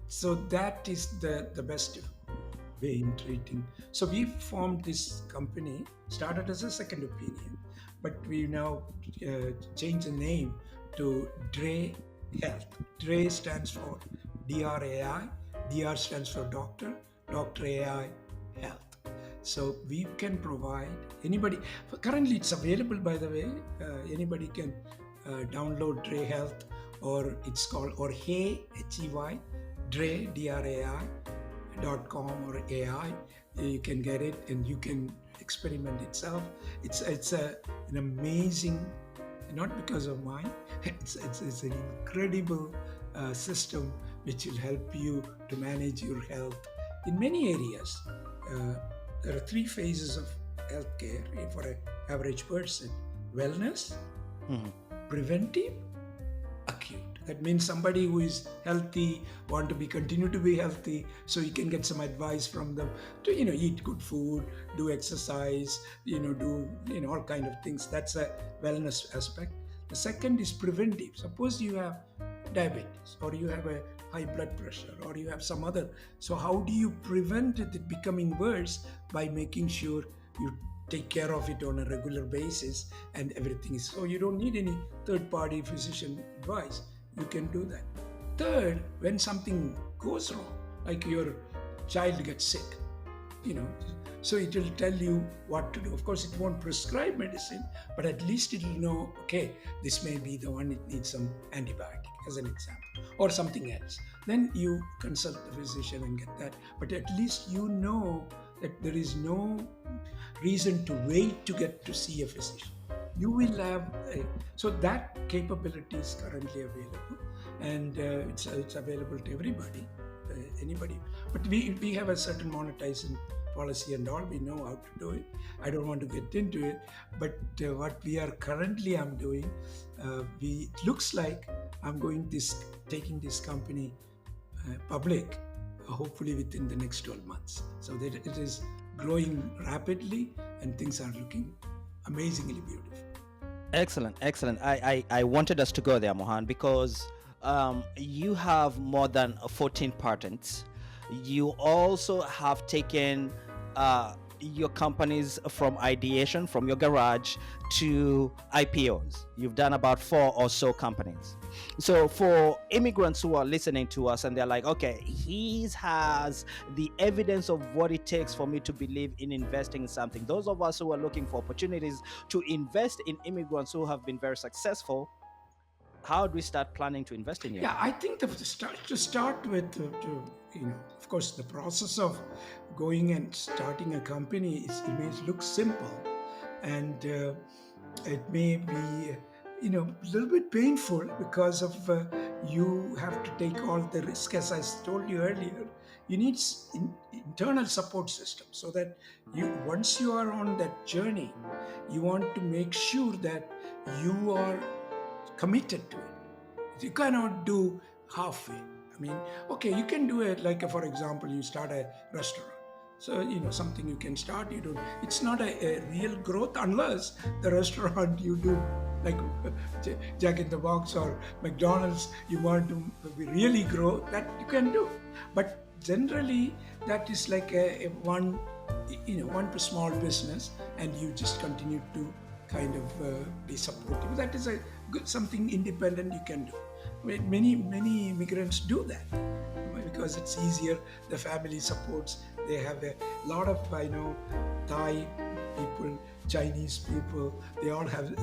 So that is the best way in treating. So we formed this company, started as a Second Opinion, but we now changed the name to DRE Health. DRE stands for DRAI, DR stands for Doctor, Doctor AI Health. So we can provide anybody. Currently, it's available, by the way. Anybody can download DRE Health, or it's called, or Hey, HEY, DRE, DRAI.com or AI. You can get it and you can experiment itself. It's an amazing, not because of mine, it's an incredible system which will help you to manage your health in many areas. There are three phases of healthcare for an average person: wellness, preventive, acute. That means somebody who is healthy, want to continue to be healthy, so you can get some advice from them to eat good food, do exercise, do all kind of things. That's a wellness aspect. The second is preventive. Suppose you have diabetes, or you have a high blood pressure, or you have some other. So how do you prevent it becoming worse? By making sure you take care of it on a regular basis, and everything is, so you don't need any third-party physician advice. You can do that. Third, when something goes wrong, like your child gets sick, So it will tell you what to do. Of course, it won't prescribe medicine, but at least it will know, okay, this may be the one, it needs some antibiotic, as an example, or something else. Then you consult the physician and get that. But at least you know that there is no reason to wait to get to see a physician. You will have so that capability is currently available, and it's available to everybody, anybody. But we have a certain monetization policy and all. We know how to do it. I don't want to get into it, but what we are currently I'm doing, it looks like I'm taking this company public, hopefully within the next 12 months. So that it is growing rapidly and things are looking amazingly beautiful. Excellent, excellent. I wanted us to go there, Mohan, because you have more than 14 patents. You also have taken your companies from ideation, from your garage, to IPOs. You've done about 4 or so companies. So for immigrants who are listening to us and they're like, okay, he has the evidence of what it takes for me to believe in investing in something. Those of us who are looking for opportunities to invest in immigrants who have been very successful, how do we start planning to invest in you? Yeah, I think to start with, of course, the process of going and starting a company it may look simple, and it may be, a little bit painful because of you have to take all the risk. As I told you earlier, you need internal support system, so that once you are on that journey, you want to make sure that you are committed to it. You cannot do halfway. I mean, okay, you can do it like, for example, you start a restaurant. So, something you can start, it's not a real growth unless the restaurant you do, like Jack in the Box or McDonald's, you want to really grow, that you can do. But generally, that is like one small business, and you just continue to kind of be supportive. That is something independent you can do. Many immigrants do that because it's easier. The family supports. They have a lot of, Thai people, Chinese people. They all have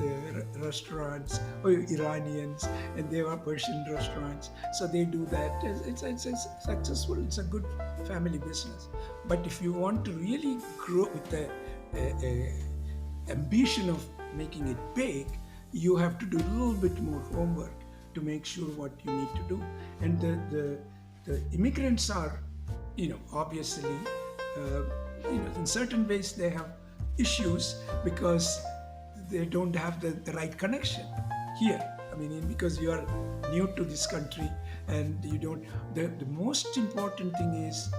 restaurants, or Iranians, and they have Persian restaurants. So they do that. It's successful. It's a good family business. But if you want to really grow with the ambition of making it big, you have to do a little bit more homework to make sure what you need to do. And the immigrants are, obviously, in certain ways they have issues because they don't have the right connection here. I mean, because you are new to this country and you don't. The most important thing is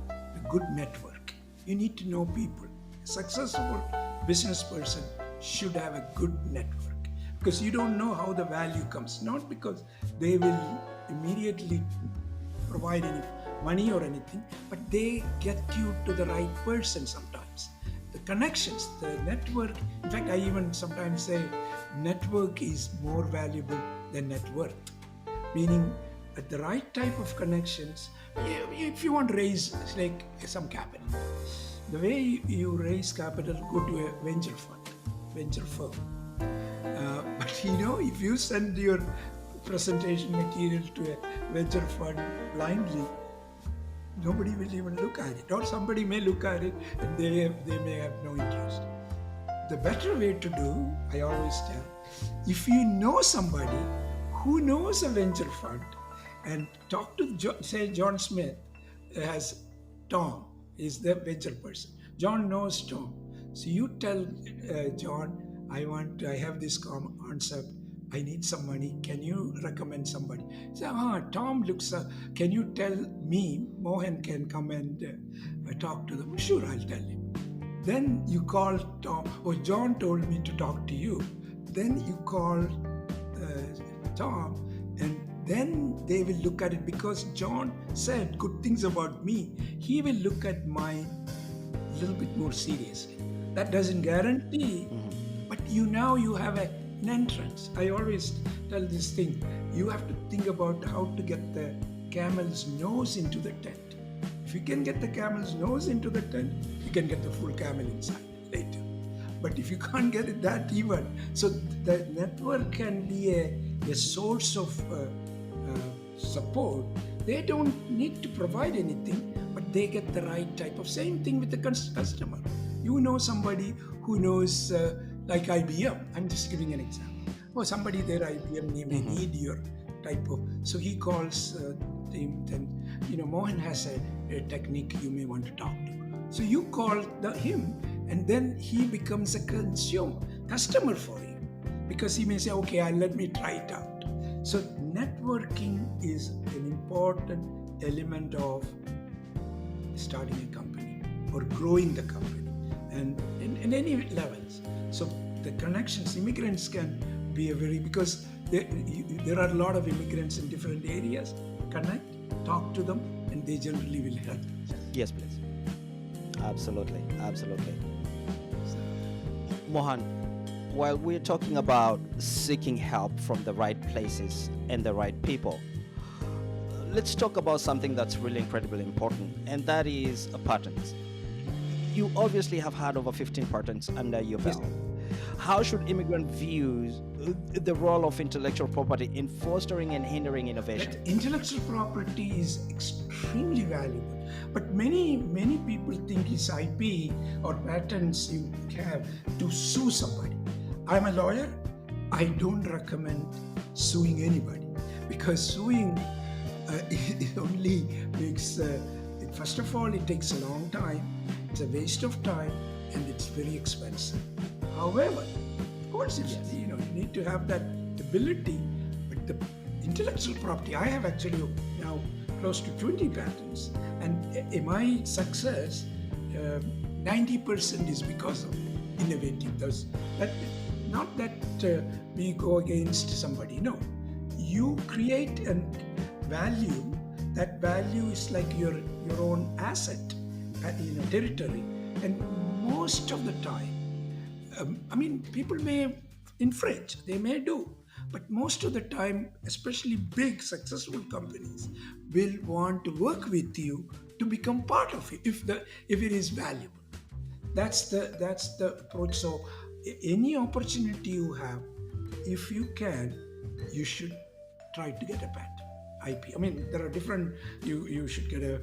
a good network. You need to know people. A successful business person should have a good network, because you don't know how the value comes. Not because they will immediately provide any money or anything, but they get you to the right person sometimes. The connections, the network. In fact, I even sometimes say network is more valuable than net worth. Meaning, at the right type of connections, if you want to raise like some capital, the way you raise capital, go to a venture firm. But if you send your presentation material to a venture fund blindly, nobody will even look at it, or somebody may look at it and they may have no interest. The better way to do, I always tell, if you know somebody who knows a venture fund, and talk to, say, John Smith has Tom, is the venture person. John knows Tom. So you tell John, I have this concept, I need some money, can you recommend somebody? Say, Tom looks, can you tell me, Mohan can come and talk to them? Sure, I'll tell him. Then you call Tom, John told me to talk to you. Then you call Tom, and then they will look at it, because John said good things about me. He will look at mine a little bit more seriously. That doesn't guarantee, but now you have an entrance. I always tell this thing, you have to think about how to get the camel's nose into the tent. If you can get the camel's nose into the tent, you can get the full camel inside later. But if you can't get it that even, so the network can be a source of support. They don't need to provide anything, but they get the right type of. Same thing with the customer. You know somebody who knows, like IBM. I'm just giving an example. Oh, somebody there, IBM, may need your type of. So he calls him. Then Mohan has a technique you may want to talk to. So you call him, and then he becomes a customer for you, because he may say, okay, let me try it out. So networking is an important element of starting a company or growing the company, and in any levels. So the connections, immigrants can be because there are a lot of immigrants in different areas. Connect, talk to them, and they generally will help. Yes, please. Absolutely. Mohan, while we're talking about seeking help from the right places and the right people, let's talk about something that's really incredibly important, and that is patents. You obviously have had over 15 patents under your belt. How should immigrant view the role of intellectual property in fostering and hindering innovation? Intellectual property is extremely valuable, but many people think it's IP or patents you have to sue somebody. I'm a lawyer. I don't recommend suing anybody, because suing it only makes. First of all, it takes a long time. It's a waste of time, and it's very expensive. However, of course, you need to have that ability. But the intellectual property, I have actually now close to 20 patents, and in my success, 90% is because of innovating those. Not that we go against somebody. No, you create a value. That value is like your own asset, territory, and most of the time. People may infringe, they may do, but most of the time, especially big successful companies, will want to work with you to become part of it if it is valuable. That's the approach. So any opportunity you have, if you can, you should try to get a patent. IP. There are different. You should get a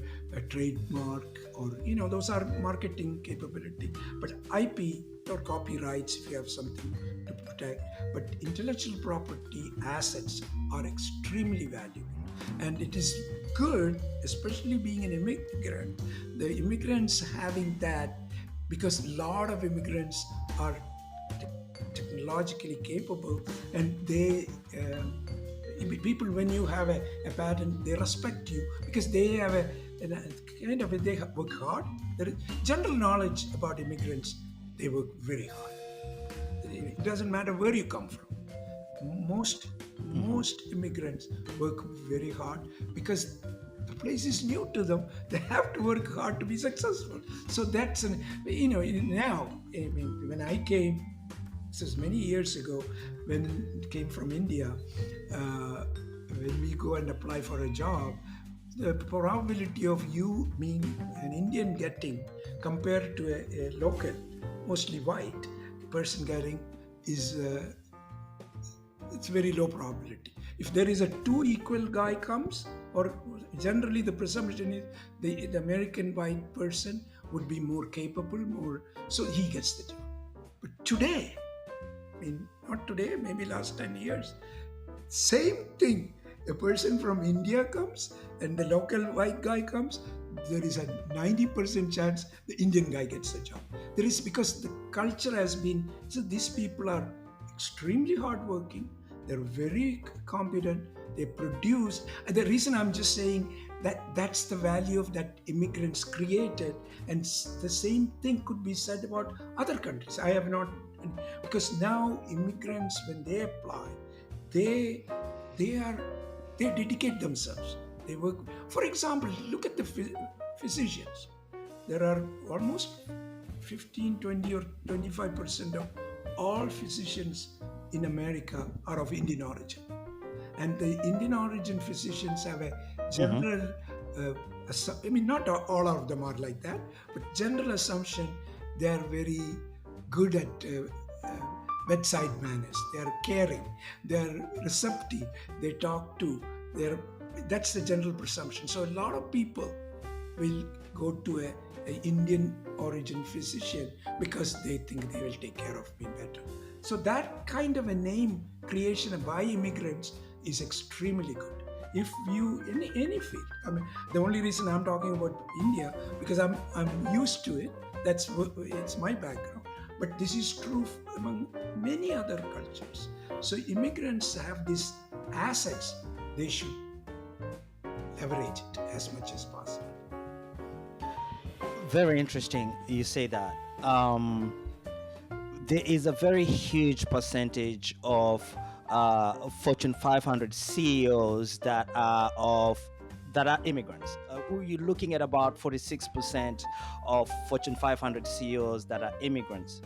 trademark, or those are marketing capability. But IP or copyrights, if you have something to protect. But intellectual property assets are extremely valuable, and it is good, especially being an immigrant. The immigrants having that, because a lot of immigrants are technologically capable, and they. People, when you have a patent, they respect you because they have they work hard. There is general knowledge about immigrants. They work very hard. It doesn't matter where you come from. Most immigrants work very hard because the place is new to them. They have to work hard to be successful. So that's now. When I came. This is many years ago when it came from India. When we go and apply for a job, the probability of you being an Indian getting compared to a local, mostly white person getting is it's very low probability. If there is a two equal guy comes, or generally the presumption is the American white person would be more capable, so he gets the job. But today, not today, maybe last 10 years, same thing. A person from India comes and the local white guy comes, there is a 90% chance the Indian guy gets the job. There is, because the culture has been, so these people are extremely hardworking, they're very competent, they produce. And the reason I'm just saying that's the value of that immigrants created, and the same thing could be said about other countries. I have not, because now immigrants, when they apply, they dedicate themselves. They work. For example, look at the physicians. There are almost 15, 20 or 25% of all physicians in America are of Indian origin. And the Indian origin physicians have a general I mean, not all of them are like that, but general assumption, they are very good at bedside manners. They are caring, they are receptive, they talk to, they're, that's the general presumption. So a lot of people will go to a Indian origin physician because they think they will take care of me better. So that kind of a name creation by immigrants is extremely good. If you any field, I mean, the only reason I'm talking about India because I'm used to it. It's my background. But this is true among many other cultures. So immigrants have these assets. They should leverage it as much as possible. Very interesting you say that. There is a very huge percentage of Fortune 500 CEOs that are immigrants. You're looking at about 46% of Fortune 500 CEOs that are immigrants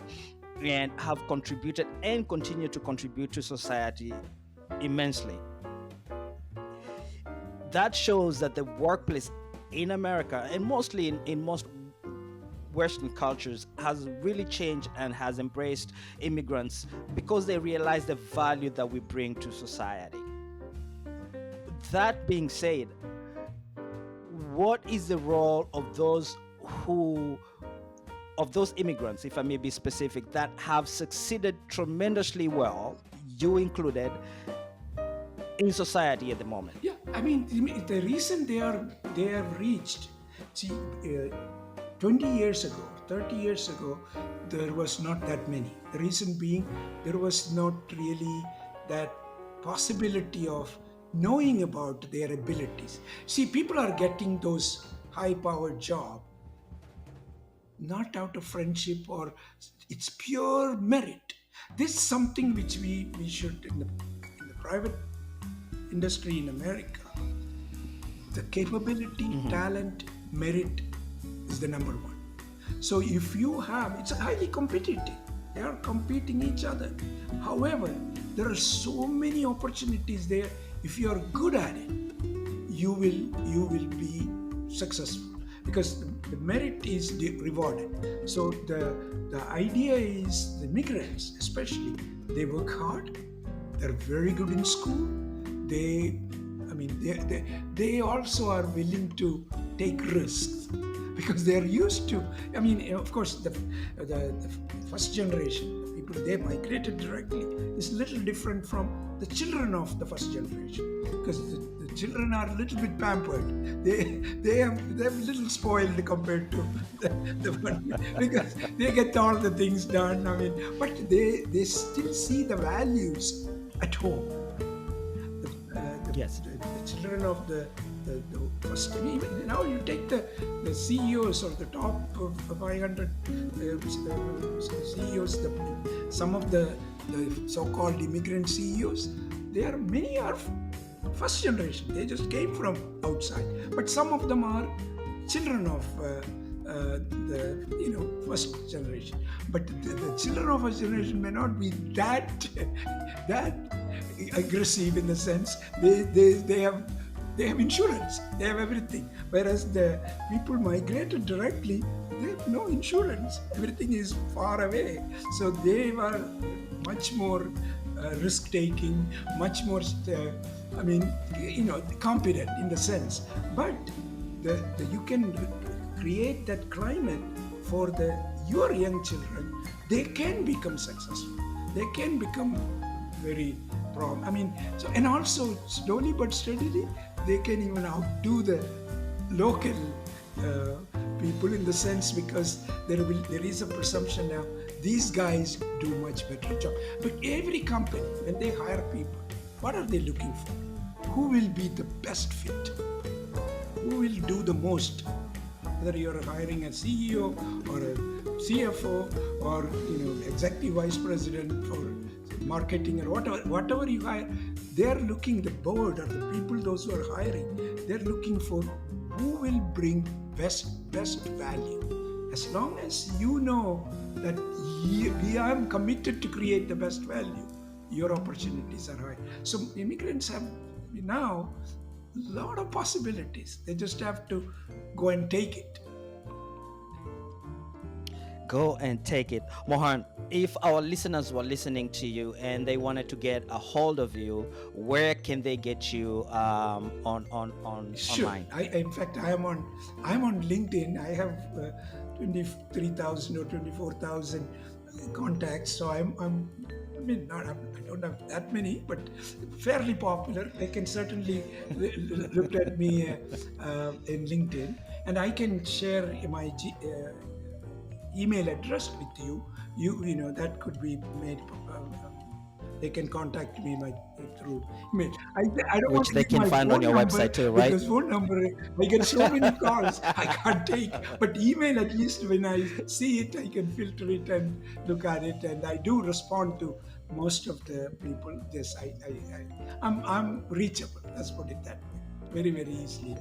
and have contributed and continue to contribute to society immensely. That shows that the workplace in America and mostly in most Western cultures has really changed and has embraced immigrants because they realize the value that we bring to society. That being said, what is the role of those immigrants, if I may be specific, that have succeeded tremendously well, you included, in society at the moment? Yeah, I mean, the reason they have reached, see, 20 years ago, 30 years ago, there was not that many. The reason being, there was not really that possibility of knowing about their abilities. See, people are getting those high-powered jobs not out of friendship or it's pure merit. This is something which we should, in the private industry in America, the capability, talent, merit is the number one. So if you have, it's highly competitive. They are competing each other. However, there are so many opportunities there. If you are good at it, you will be successful because the merit is rewarded. So the idea is the migrants, especially, they work hard. They're very good in school. They also are willing to take risks because they're used to. I mean, of course, the first generation, the people they migrated directly, is a little different from the children of the first generation because the children are a little bit pampered. They have a little spoiled compared to the one because they get all the things done. I mean, but they still see the values at home. Yes. The children of the first. Now you take the CEOs or the top 500 CEOs, some of the so-called immigrant CEOs. Many are first generation. They just came from outside. But some of them are children of the first generation. But the children of first generation may not be that aggressive in the sense they have insurance, they have everything. Whereas the people migrated directly, they have no insurance. Everything is far away. So they were much more risk-taking, much more, competent in the sense. But you can create that climate for your young children. They can become successful. They can become very and also slowly but steadily, they can even outdo the local people in the sense because there is a presumption now these guys do much better job. But every company, when they hire people, what are they looking for? Who will be the best fit? Who will do the most? Whether you're hiring a CEO or a CFO or executive vice president for marketing or whatever you hire, they're looking, the board or the people, those who are hiring, they're looking for who will bring best value. As long as you know that we are committed to create the best value, your opportunities are high. So immigrants have now, lot of possibilities. They just have to go and take it. Go and take it. Mohan, if our listeners were listening to you and they wanted to get a hold of you, where can they get you on Sure. online? In fact, I'm on LinkedIn. I have 23,000 or 24,000 contacts. So I mean, I don't have that many, but fairly popular. They can certainly look at me in LinkedIn, and I can share my email address with you. You know that could be made. They can contact me through email. I don't want Which to they give can my find on phone your number website too, right? because phone number I get so many calls I can't take. But email, at least when I see it, I can filter it and look at it, and I do respond to most of the people. Yes, I'm reachable. Let's put it that way. Very very easily.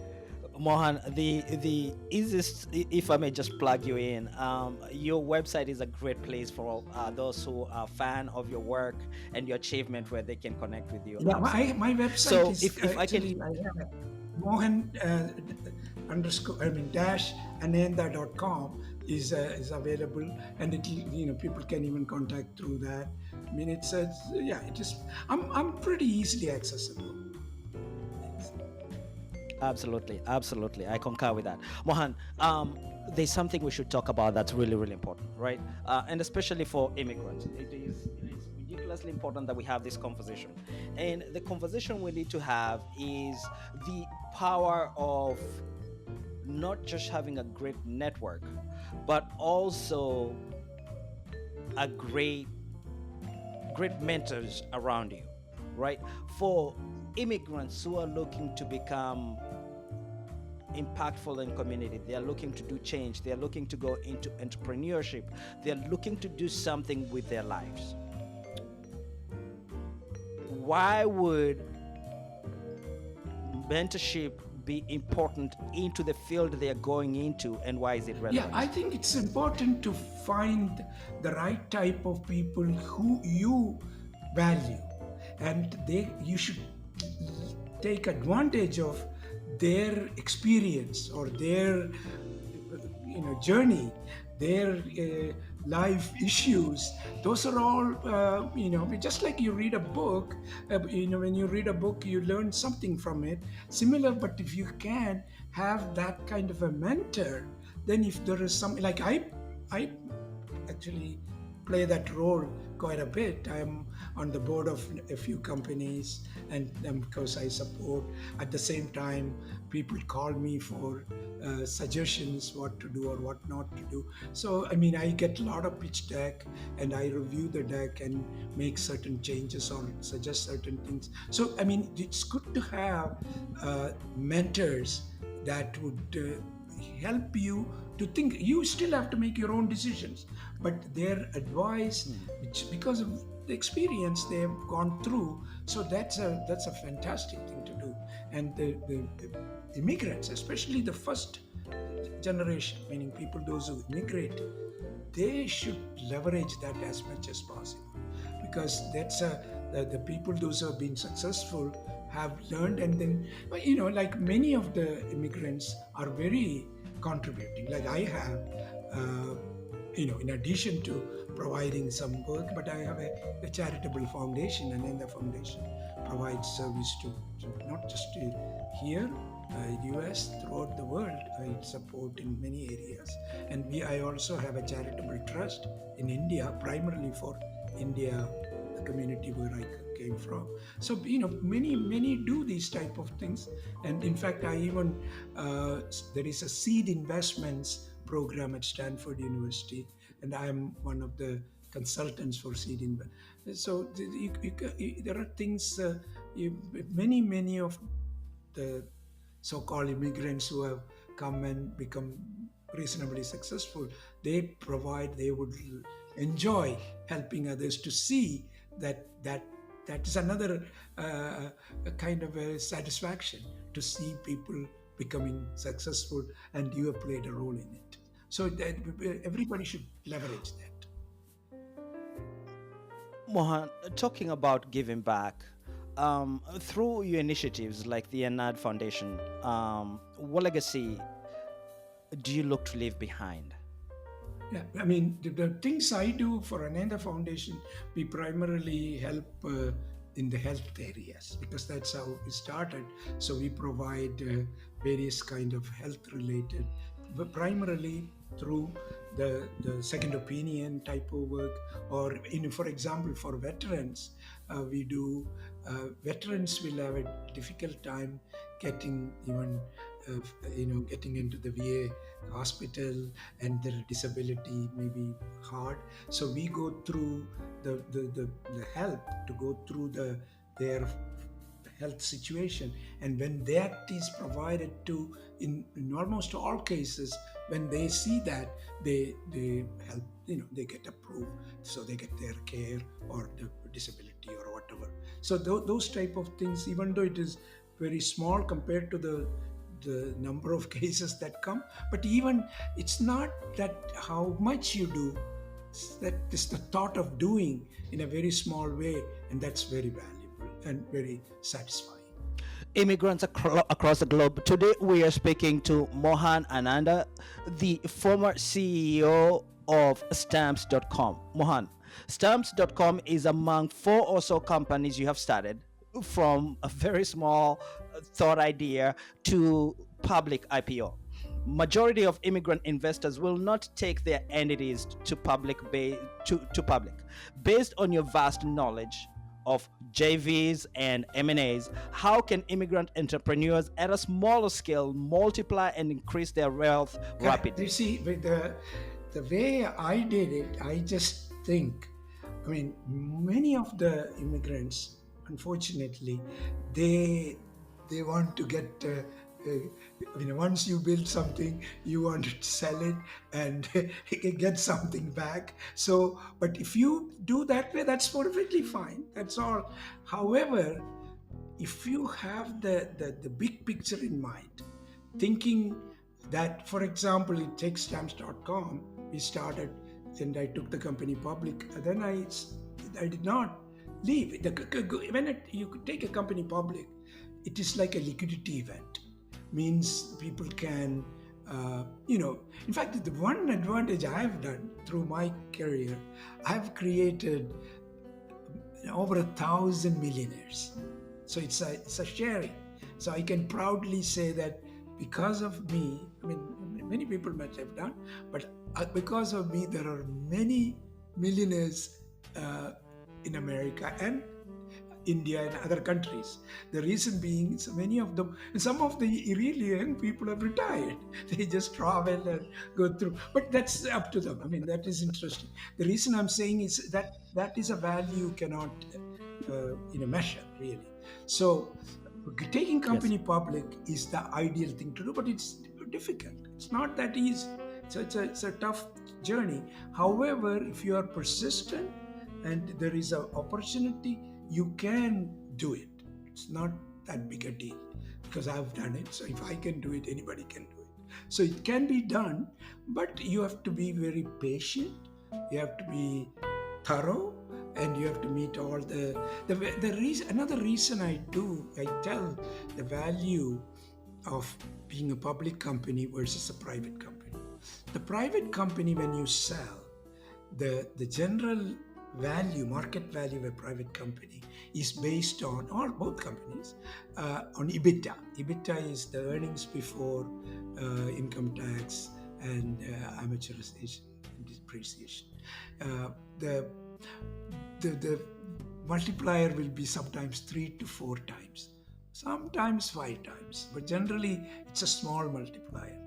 Mohan, the easiest, if I may just plug you in, your website is a great place for those who are fan of your work and your achievement, where they can connect with you. Yeah, my Absolutely. website So is if I can, actually I have Mohan underscore dash Ananda.com is available, and it people can even contact through that. I mean yeah, it is. I'm pretty easily accessible. absolutely, absolutely, I concur with that. Mohan, there's something we should talk about that's really, really important, right? And especially for immigrants, it is ridiculously important that we have this conversation. And the conversation we need to have is the power of not just having a great network, but also a great mentors around you, right? For immigrants who are looking to become impactful in community, they are looking to do change, they are looking to go into entrepreneurship, they are looking to do something with their lives. Why would mentorship be important into the field they are going into, and why is it Yeah, I relevant? think it's important to find the right type of people who you value, and you should take advantage of their experience or their journey, their life issues. Those are all just like you read a book. When you read a book, you learn something from it. Similar, but if you can have that kind of a mentor, then if there is some like I actually play that role quite a bit. I'm on the board of a few companies, and because I support. At the same time, people call me for suggestions, what to do or what not to do. So, I mean, I get a lot of pitch deck, and I review the deck and make certain changes or suggest certain things. So, I mean, it's good to have mentors that would help you to think. You still have to make your own decisions, but their advice, which because of the experience they have gone through, so that's a fantastic thing to do. And the immigrants, especially the first generation, meaning people those who immigrate, they should leverage that as much as possible, because the people those who have been successful have learned. And then like many of the immigrants are very contributing, like I have, in addition to providing some work, but I have a charitable foundation, and then the foundation provides service to not just to here, US, throughout the world. I support in many areas, and I also have a charitable trust in India, primarily for India, the community where I came from. So many do these type of things, and in fact, I even there is a seed investments program at Stanford University, and I am one of the consultants for seed investment. So there are things. Many of the so-called immigrants who have come and become reasonably successful, they would enjoy helping others to see that is another a kind of a satisfaction to see people becoming successful, and you have played a role in it. So that everybody should leverage that. Mohan, talking about giving back, through your initiatives like the Anand Foundation, what legacy do you look to leave behind? Yeah, I mean, the things I do for Ananda Foundation, we primarily help in the health areas because that's how we started. So we provide various kind of health related, but primarily through the second opinion type of work, or for example, for veterans, we do. Veterans will have a difficult time getting even getting into the VA hospital, and their disability may be hard. So we go through the help to go through their health situation, and when that is provided to in almost all cases, when they see that, they help, they get approved, so they get their care or the disability or whatever. So those type of things, even though it is very small compared to the number of cases that come, but even it's not that how much you do, that is the thought of doing in a very small way, and that's very valuable and very satisfying. Immigrants across the globe. Today we are speaking to Mohan Ananda, the former CEO of Stamps.com. Mohan, Stamps.com is among four or so companies you have started, from a very small thought idea to public IPO. Majority of immigrant investors will not take their entities to public. Based on your vast knowledge of JVs and M&As, how can immigrant entrepreneurs at a smaller scale multiply and increase their wealth rapidly? You see, with the way I did it, I just think, I mean, many of the immigrants, unfortunately, they want to get. Once you build something, you want to sell it and get something back. So, but if you do that way, that's perfectly fine. That's all. However, if you have the big picture in mind, thinking that, for example, it takes stamps.com, we started and I took the company public. Then I did not leave. When you could take a company public, it is like a liquidity event. Means people can, in fact, the one advantage I have done through my career, I have created over 1,000 millionaires. So it's a sharing. So I can proudly say that because of me, I mean, many people might have done, but because of me, there are many millionaires in America and India and other countries. The reason being, so many of them, some of the really young people have retired. They just travel and go through. But that's up to them. I mean, that is interesting. The reason I'm saying is that is a value you cannot measure, really. So taking company public is the ideal thing to do, but it's difficult. It's not that easy. So it's a tough journey. However, if you are persistent and there is an opportunity, you can do it. It's not that big a deal because I've done it. So if I can do it, anybody can do it. So it can be done, but you have to be very patient. You have to be thorough, and you have to meet all the reason. Another reason I tell the value of being a public company versus a private company. The private company, when you sell, the general value, market value of a private company is based on, or both companies, on EBITDA. EBITDA is the earnings before income tax and amortization and depreciation. The multiplier will be sometimes 3 to 4 times, sometimes 5 times, but generally it's a small multiplier.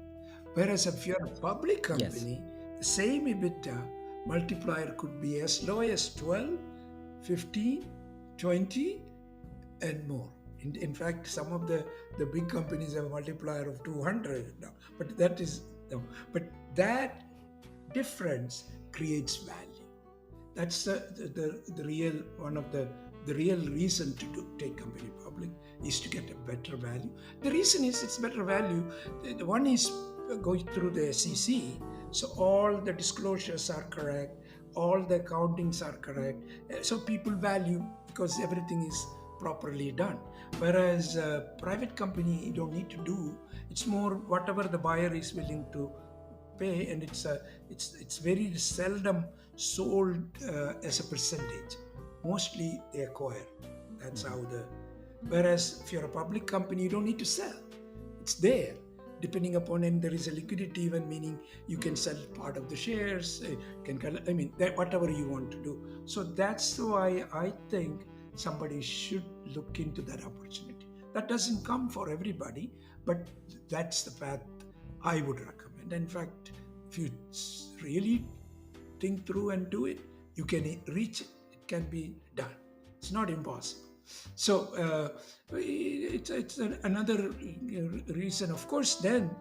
Whereas if you're a public company, the same EBITDA multiplier could be as low as 12, 15, 20, and more. In fact, some of the big companies have a multiplier of 200 now. But that difference creates value. That's the real one of the real reason to take company public is to get a better value. The reason is it's better value. The one is going through the SEC. So all the disclosures are correct, all the accountings are correct. So people value because everything is properly done. Whereas a private company, you don't need to do. It's more whatever the buyer is willing to pay, and it's very seldom sold as a percentage. Mostly they acquire. That's how the. Whereas if you're a public company, you don't need to sell. It's there. Depending upon, and there is a liquidity even, meaning you can sell part of the shares, whatever you want to do. So that's why I think somebody should look into that opportunity. That doesn't come for everybody, but that's the path I would recommend. In fact, if you really think through and do it, you can reach it. It can be done. It's not impossible. So it's another reason. Of course, then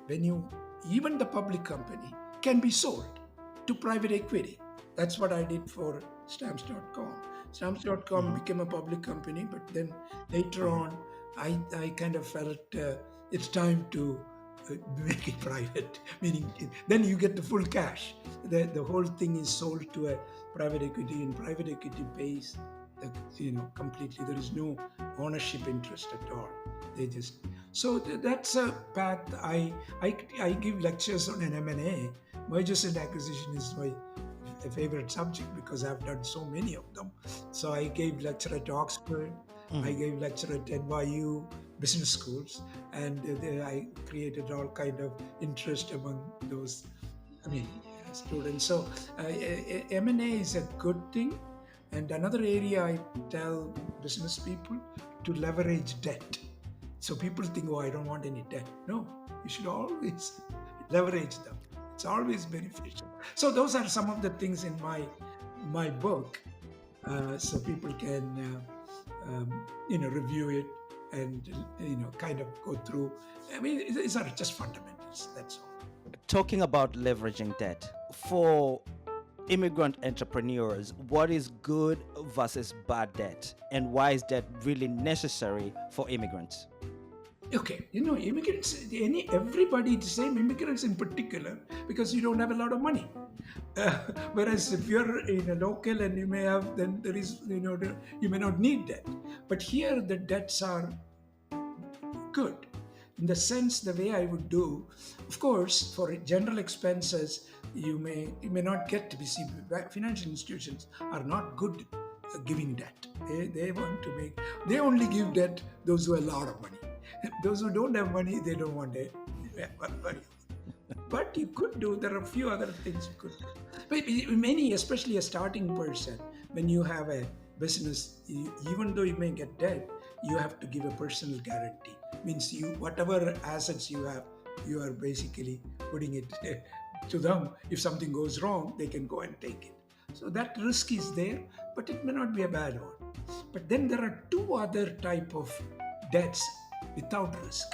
when even the public company can be sold to private equity. That's what I did for stamps.com. Stamps.com became a public company, but then later on, I kind of felt it's time to make it private, meaning then you get the full cash. The whole thing is sold to a private equity, and private equity pays completely. There is no ownership interest at all. They just that's a path. I give lectures on an M&A. Mergers and acquisition is my favorite subject because I've done so many of them. So I gave lecture at Oxford. I gave lecture at NYU business schools, and I created all kind of interest among those students. So M&A is a good thing. And another area I tell business people to leverage debt. So people think, oh, I don't want any debt. No, you should always leverage them. It's always beneficial. So those are some of the things in my book, so people can review it and kind of go through. I mean, these are just fundamentals. That's all. Talking about leveraging debt for immigrant entrepreneurs, what is good versus bad debt, and why is debt really necessary for immigrants? Okay, immigrants, everybody, the same immigrants in particular, because you don't have a lot of money. Whereas if you're in a local and you may have, then there is, you may not need debt. But here the debts are good. In the sense, the way I would do, of course, for general expenses, you may not get to be seen. Financial institutions are not good at giving debt. They want to they only give debt those who have a lot of money. Those who don't have money, they don't want it. But you could do, there are a few other things you could do. But many, especially a starting person, when you have a business, even though you may get debt, you have to give a personal guarantee. Means whatever assets you have, you are basically putting it to them. If something goes wrong, they can go and take it. So that risk is there, but it may not be a bad one. But then there are two other type of debts without risk.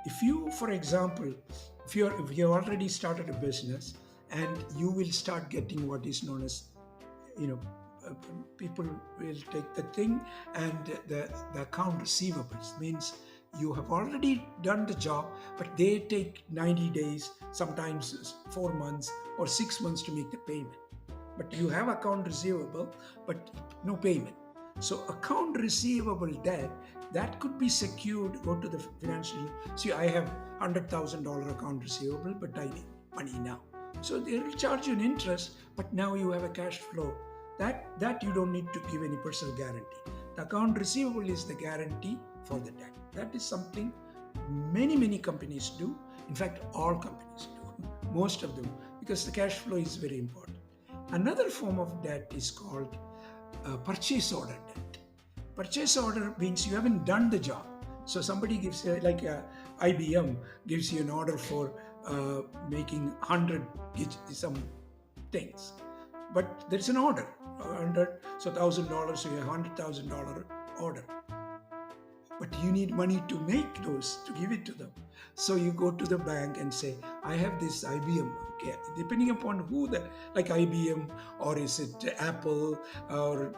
If you, for example, if you already started a business and you will start getting what is known as, people will take the thing and the account receivables, means you have already done the job, but they take 90 days, sometimes 4 months or 6 months to make the payment. But you have account receivable, but no payment. So account receivable debt, that could be secured, go to the financial, see, I have $100,000 account receivable, but I need money now. So they will charge you an interest, but now you have a cash flow. That you don't need to give any personal guarantee. The account receivable is the guarantee for the debt. That is something many companies do. In fact, all companies do, most of them, because the cash flow is very important. Another form of debt is called purchase order debt. Purchase order means you haven't done the job. So somebody gives, like IBM gives you an order for making 100 some things. But there's an order, 100, so $1,000, so you have $100,000 order. But you need money to make those, to give it to them. So you go to the bank and say, I have this IBM. Okay, depending upon who like IBM, or is it Apple, or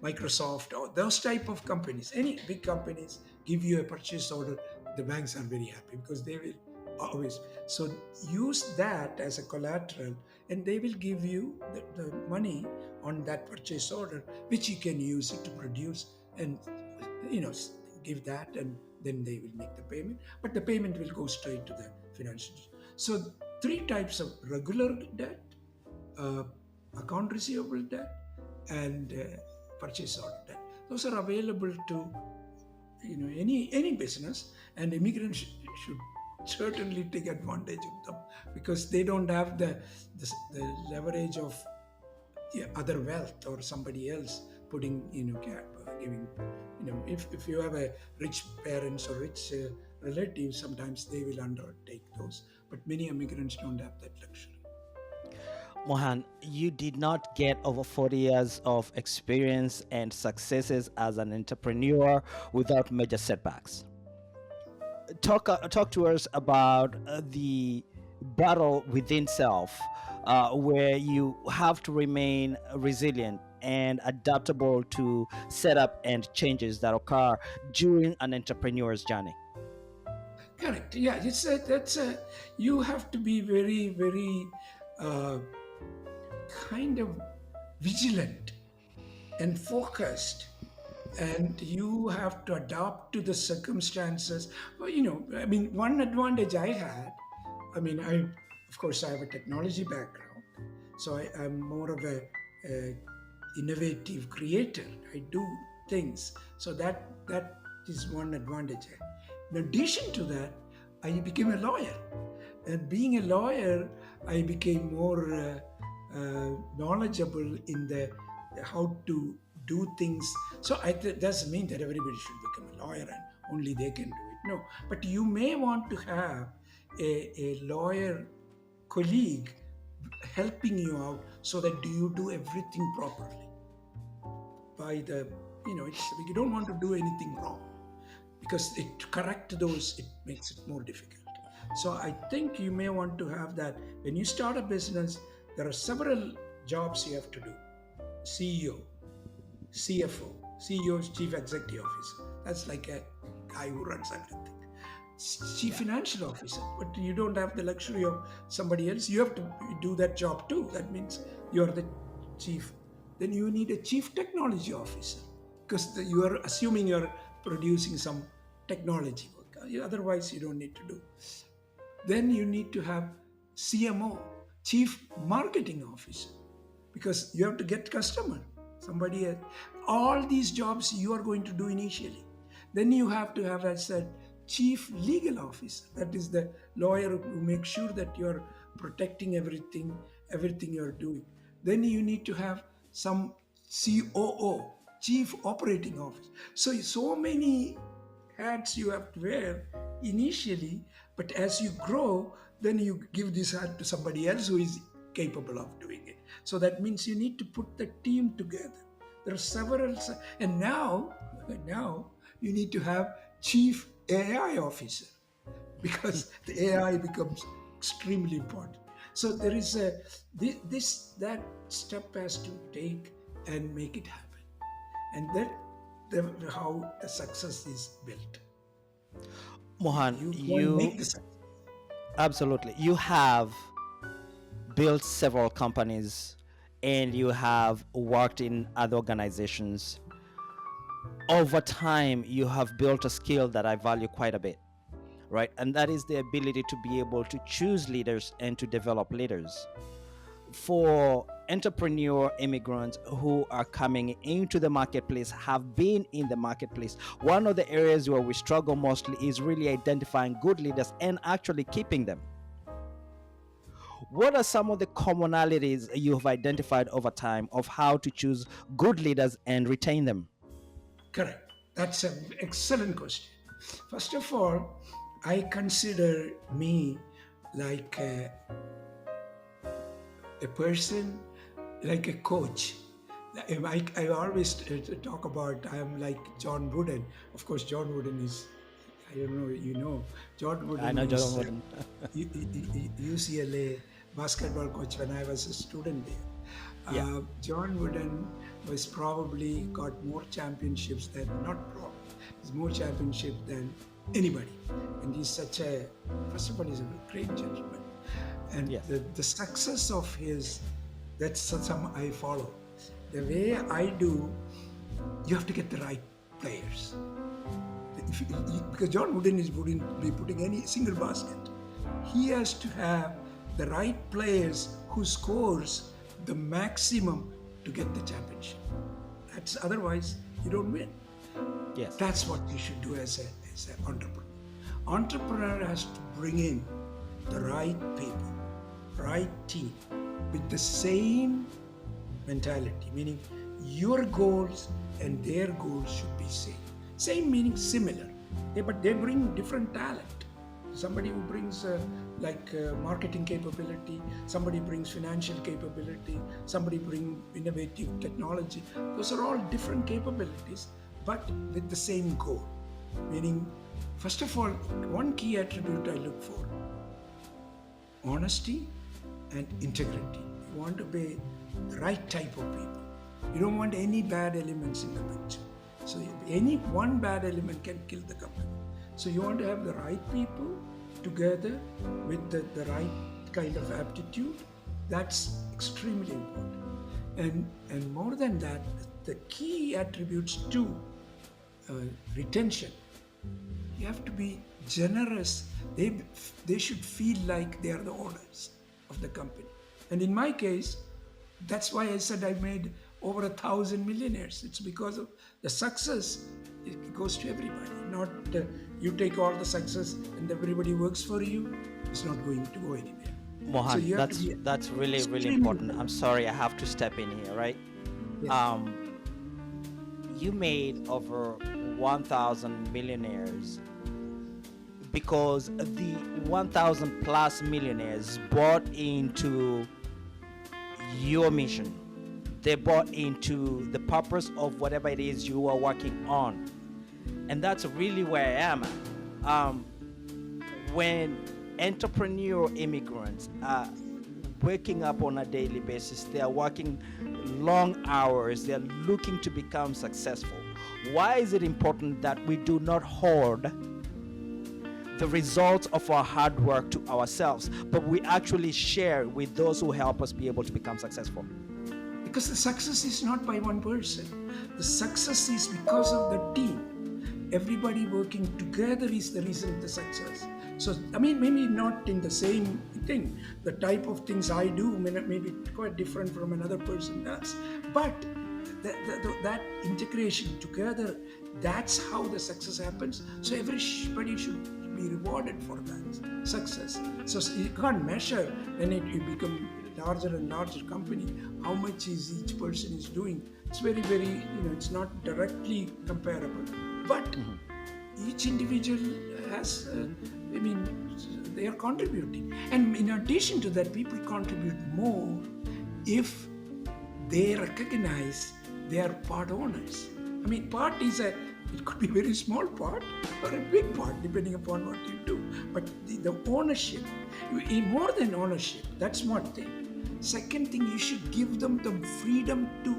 Microsoft, or those type of companies, any big companies give you a purchase order. The banks are very happy because they will always. So use that as a collateral, and they will give you the money on that purchase order, which you can use it to produce and you know give that, and then they will make the payment. But the payment will go straight to the financial. So three types of regular debt, uh, account receivable debt, and purchase order debt. Those are available to any business, and immigrants should certainly take advantage of them because they don't have the leverage of other wealth or somebody else putting giving if you have a rich parents or rich relatives, sometimes they will undertake those, but many immigrants don't have that luxury. Mohan, you did not get over 40 years of experience and successes as an entrepreneur without major setbacks. Talk to us about the battle within self, where you have to remain resilient and adaptable to setup and changes that occur during an entrepreneur's journey. Correct. Yeah, that's a you have to be very, very uh, kind of vigilant and focused, and you have to adapt to the circumstances. Well, I mean, one advantage I had, I mean, of course I have a technology background, so I'm more of a innovative creator. I do things, so that is one advantage. In addition to that, I became a lawyer, and being a lawyer, I became more knowledgeable in the how to do things. So it doesn't mean that everybody should become a lawyer and only they can do it. No, but you may want to have a lawyer colleague helping you out so that you do everything properly. By the you don't want to do anything wrong because it correct those, it makes it more difficult. So I think you may want to have that. When you start a business, there are several jobs you have to do: CEO, CFO. CEO is Chief Executive Officer. That's like a guy who runs everything. Chief Financial Officer. But you don't have the luxury of somebody else. You have to do that job too. That means you're the chief. Then you need a Chief Technology Officer because you are assuming you're producing some technology work. Otherwise, you don't need to do. Then you need to have CMO, Chief Marketing Officer, because you have to get customer. Somebody else. All these jobs you are going to do initially. Then you have to have, as I said, Chief Legal Officer. That is the lawyer who makes sure that you're protecting everything you're doing. Then you need to have some COO, Chief Operating Officer. So many hats you have to wear initially, but as you grow, then you give this hat to somebody else who is capable of doing it. So that means you need to put the team together. There are several, and now you need to have Chief AI Officer because the AI becomes extremely important. So there is that step has to take and make it happen, and how the success is built. Mohan, You make the success. absolutely, you have built several companies and you have worked in other organizations. Over time, you have built a skill that I value quite a bit, right? And that is the ability to be able to choose leaders and to develop leaders. For entrepreneur immigrants who are coming into the marketplace, have been in the marketplace, one of the areas where we struggle mostly is really identifying good leaders and actually keeping them. What are some of the commonalities you have identified over time of how to choose good leaders and retain them? Correct. That's an excellent question. First of all, I consider me like a person, like a coach. I always talk about I am like John Wooden. Of course, John Wooden is, I don't know, John Wooden I know was John Wooden. UCLA basketball coach when I was a student there. Yeah. John Wooden was probably got more championships than, not probably, more championships than anybody. And he's such a, first of all, he's a great gentleman. And Yes. the success of his, that's some I follow. The way I do, you have to get the right players. Because John wouldn't be putting any single basket. He has to have the right players who scores the maximum to get the championship. That's otherwise you don't win. Yes. That's what you should do as an entrepreneur. Entrepreneur has to bring in the right people, right team with the same mentality, meaning your goals and their goals should be same. Same meaning similar, but they bring different talent. Somebody who brings marketing capability, somebody brings financial capability, somebody brings innovative technology. Those are all different capabilities, but with the same goal. Meaning, first of all, one key attribute I look for: honesty and integrity. You want to be the right type of people. You don't want any bad elements in the picture. So any one bad element can kill the company. So you want to have the right people together with the right kind of aptitude. That's extremely important. And more than that, the key attributes to retention. You have to be generous. They should feel like they are the owners of the company. And in my case, that's why I said I made over 1,000 millionaires. It's because of the success. It goes to everybody. Not you take all the success and everybody works for you. It's not going to go anywhere. Mohan, So that's really important. I'm sorry, I have to step in here, right? Yes. You made over 1,000 millionaires because the 1,000 plus millionaires bought into your mission. They bought into the purpose of whatever it is you are working on. And that's really where I am at. When entrepreneurial immigrants are waking up on a daily basis, they are working long hours, they are looking to become successful. Why is it important that we do not hoard the results of our hard work to ourselves, but we actually share with those who help us be able to become successful? Because the success is not by one person. The success is because of the team. Everybody working together is the reason of the success. So, maybe not in the same thing. The type of things I do may be quite different from another person does. But that integration together, that's how the success happens. So everybody should be rewarded for that success. So you can't measure when you become larger and larger company, how much is each person is doing. It's very, very, it's not directly comparable. But each individual has, they are contributing. And in addition to that, people contribute more if they recognize they are part owners. Part is it could be a very small part or a big part, depending upon what you do. But the ownership, more than ownership, that's one thing. Second thing, you should give them the freedom to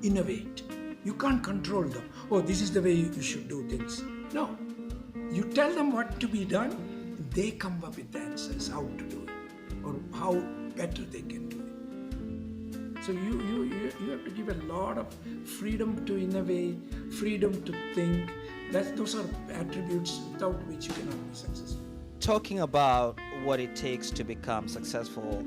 innovate. You can't control them. Oh, this is the way you should do things. No. You tell them what to be done, they come up with the answers, how to do it, or how better they can do it. So you have to give a lot of freedom to innovate, freedom to think. Those are attributes without which you cannot be successful. Talking about what it takes to become successful,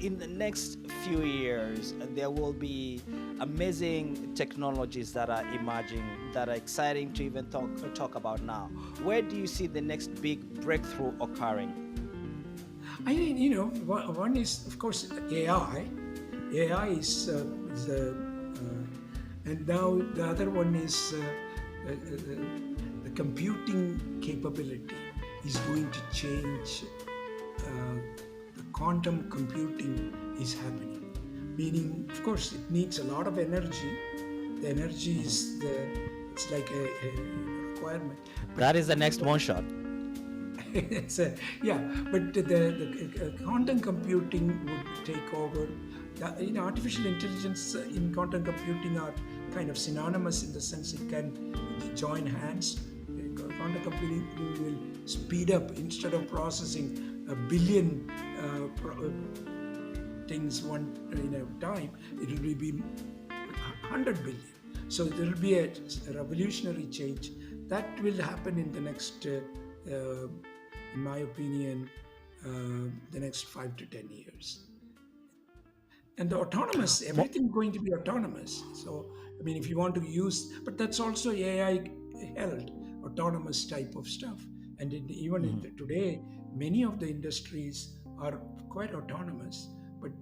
in the next few years, there will be amazing technologies that are emerging, that are exciting to even talk about now. Where do you see the next big breakthrough occurring? One is, of course, AI. AI is and now the other one is the computing capability is going to change. The quantum computing is happening, meaning, of course, it needs a lot of energy. The energy is it's like a requirement. That is the next one shot. But the quantum computing would take over. Artificial intelligence in quantum computing are kind of synonymous in the sense it can join hands, quantum computing will speed up. Instead of processing a billion things one in a time, it will be 100 billion. So there will be a revolutionary change that will happen in the next, in my opinion, the next 5 to 10 years. And the autonomous, everything going to be autonomous. So I mean, if you want to use, but that's also AI held autonomous type of stuff. And even today, many of the industries are quite autonomous, but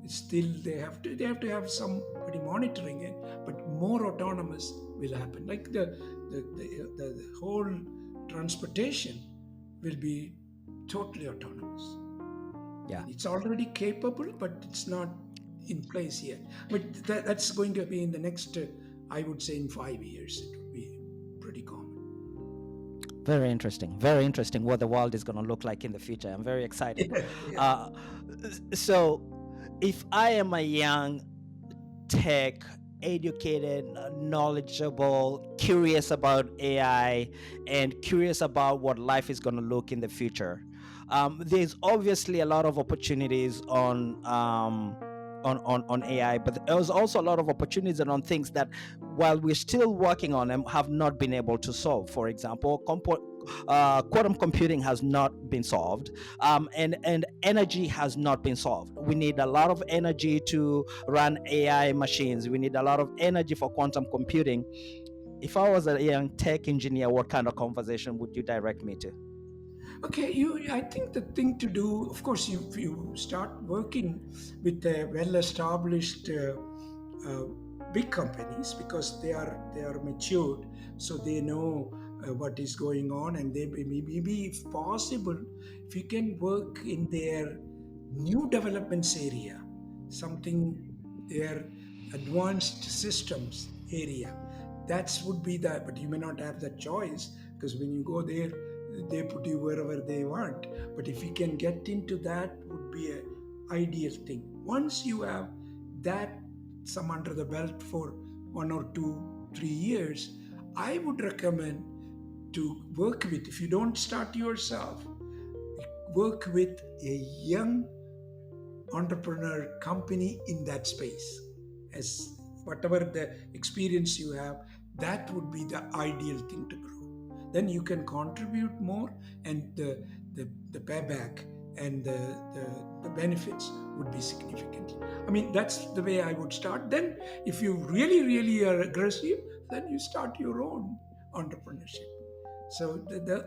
still they have to have somebody monitoring it. But more autonomous will happen. Like the whole transportation will be totally autonomous. Yeah. It's already capable, but it's not in place yet. But that's going to be in the next, I would say, in 5 years, it would be pretty common. Very interesting. Very interesting what the world is going to look like in the future. I'm very excited. Yeah. Uh, so, if I am a young tech, educated, knowledgeable, curious about AI, and curious about what life is going to look in the future, there's obviously a lot of opportunities on AI, but there's also a lot of opportunities on things that, while we're still working on them, have not been able to solve. For example, quantum computing has not been solved, and energy has not been solved. We need a lot of energy to run AI machines. We need a lot of energy for quantum computing. If I was a young tech engineer, what kind of conversation would you direct me to? Okay, I think the thing to do, of course, you start working with well-established uh, big companies, because they are matured, so they know what is going on, and they maybe, if possible, if you can work in their new developments area, something their advanced systems area. That would be that, but you may not have that choice, because when you go there, they put you wherever they want. But if you can get into that, would be a ideal thing. Once you have that some under the belt for 1 or 2, 3 years, I would recommend to work with, if you don't start yourself, work with a young entrepreneur company in that space. As whatever the experience you have, that would be the ideal thing to grow. Then you can contribute more, and the payback and the benefits would be significant. I mean, that's the way I would start. Then if you really are aggressive, then you start your own entrepreneurship. So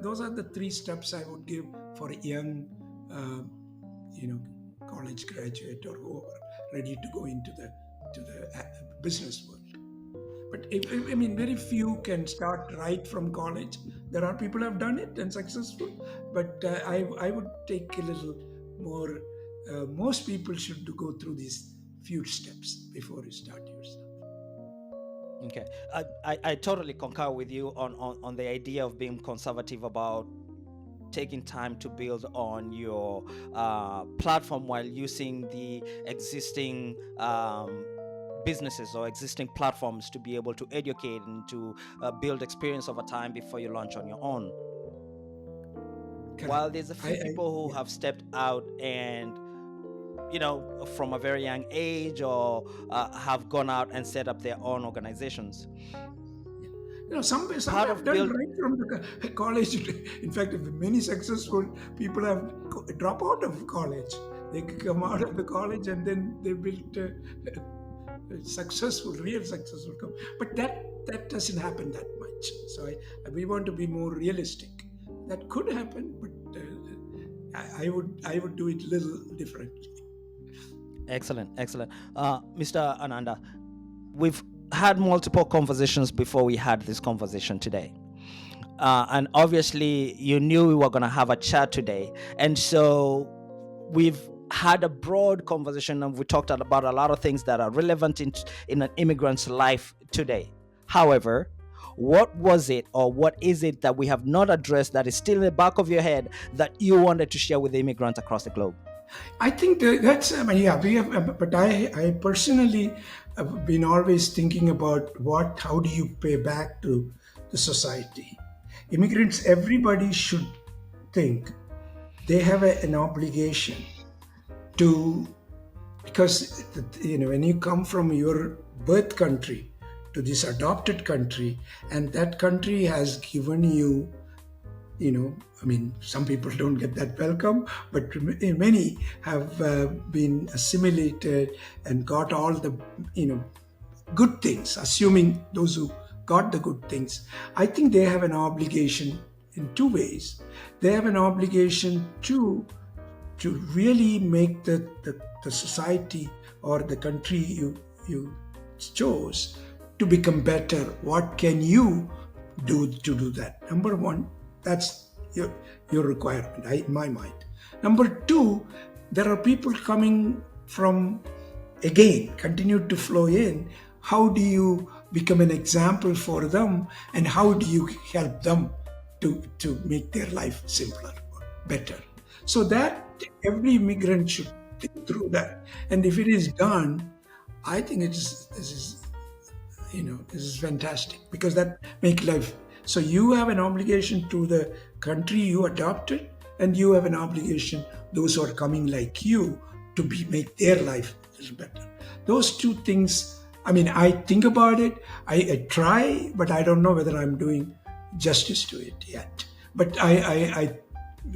those are the 3 steps I would give for a young uh, college graduate or whoever ready to go into the business world. But I mean, very few can start right from college. There are people who have done it and successful, but I would take a little more. Most people should go through these few steps before you start yourself. Okay, I totally concur with you on the idea of being conservative about taking time to build on your platform while using the existing businesses or existing platforms to be able to educate and to build experience over time before you launch on your own. Correct. While there's a few people who Yeah. have stepped out and, from a very young age, or have gone out and set up their own organizations. Some Part have of done build right from the college. In fact, many successful people have drop out of college. They come out of the college and then they built real successful company. But that doesn't happen that much. So we want to be more realistic. That could happen, but I would do it a little differently. Excellent, excellent. Mr. Ananda, we've had multiple conversations before we had this conversation today. And obviously, you knew we were going to have a chat today. And so we've had a broad conversation, and we talked about a lot of things that are relevant in an immigrant's life today. However, what was it, or what is it that we have not addressed that is still in the back of your head that you wanted to share with the immigrants across the globe? I think that's, I mean, yeah, we have, but I personally have been always thinking about how do you pay back to the society. Immigrants, everybody should think they have an obligation to, because when you come from your birth country to this adopted country, and that country has given you, I mean, some people don't get that welcome, but many have been assimilated and got all the good things, assuming those who got the good things. I think they have an obligation in two ways. They have an obligation to really make the society or the country you chose to become better. What can you do to do that? Number one, that's your requirement, in my mind. Number two, there are people coming from, again, continue to flow in. How do you become an example for them, and how do you help them to make their life simpler, better? So that every immigrant should think through that. And if it is done, I think this is fantastic, because that make life. So you have an obligation to the country you adopted, and you have an obligation, those who are coming like you, to make their life a little better. Those two things, I mean, I think about it, I try, but I don't know whether I'm doing justice to it yet. But I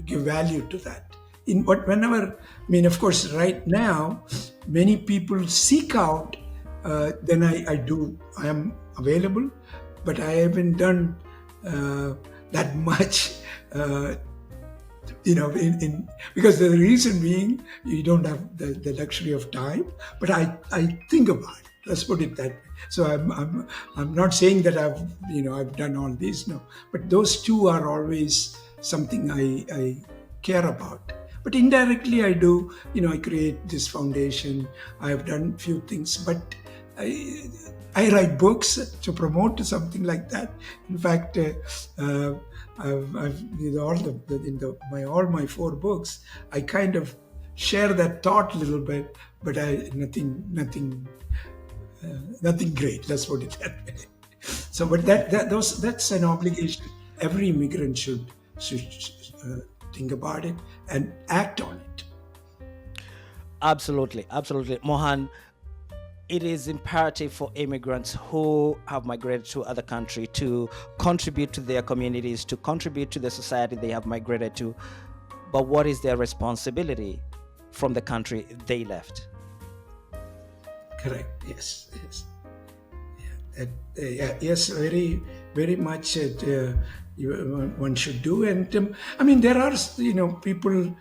give value to that. Whenever, I mean, of course, right now, many people seek out, then I am available, but I haven't done that much, because the reason being, you don't have the luxury of time, but I think about it. Let's put it that way. So I'm not saying that I've done all this, no, but those two are always something I care about. But indirectly, I do. I create this foundation. I have done few things, but I write books to promote something like that. In fact, I've all my 4 books, I kind of share that thought a little bit, but nothing great. Let's put it that way. So, but that's an obligation. Every immigrant should think about it and act on it. Absolutely, Mohan. It is imperative for immigrants who have migrated to other country to contribute to their communities, to contribute to the society they have migrated to. But what is their responsibility from the country they left? Correct. Yes. Yes. Very, very much. One should do, and I mean, there are people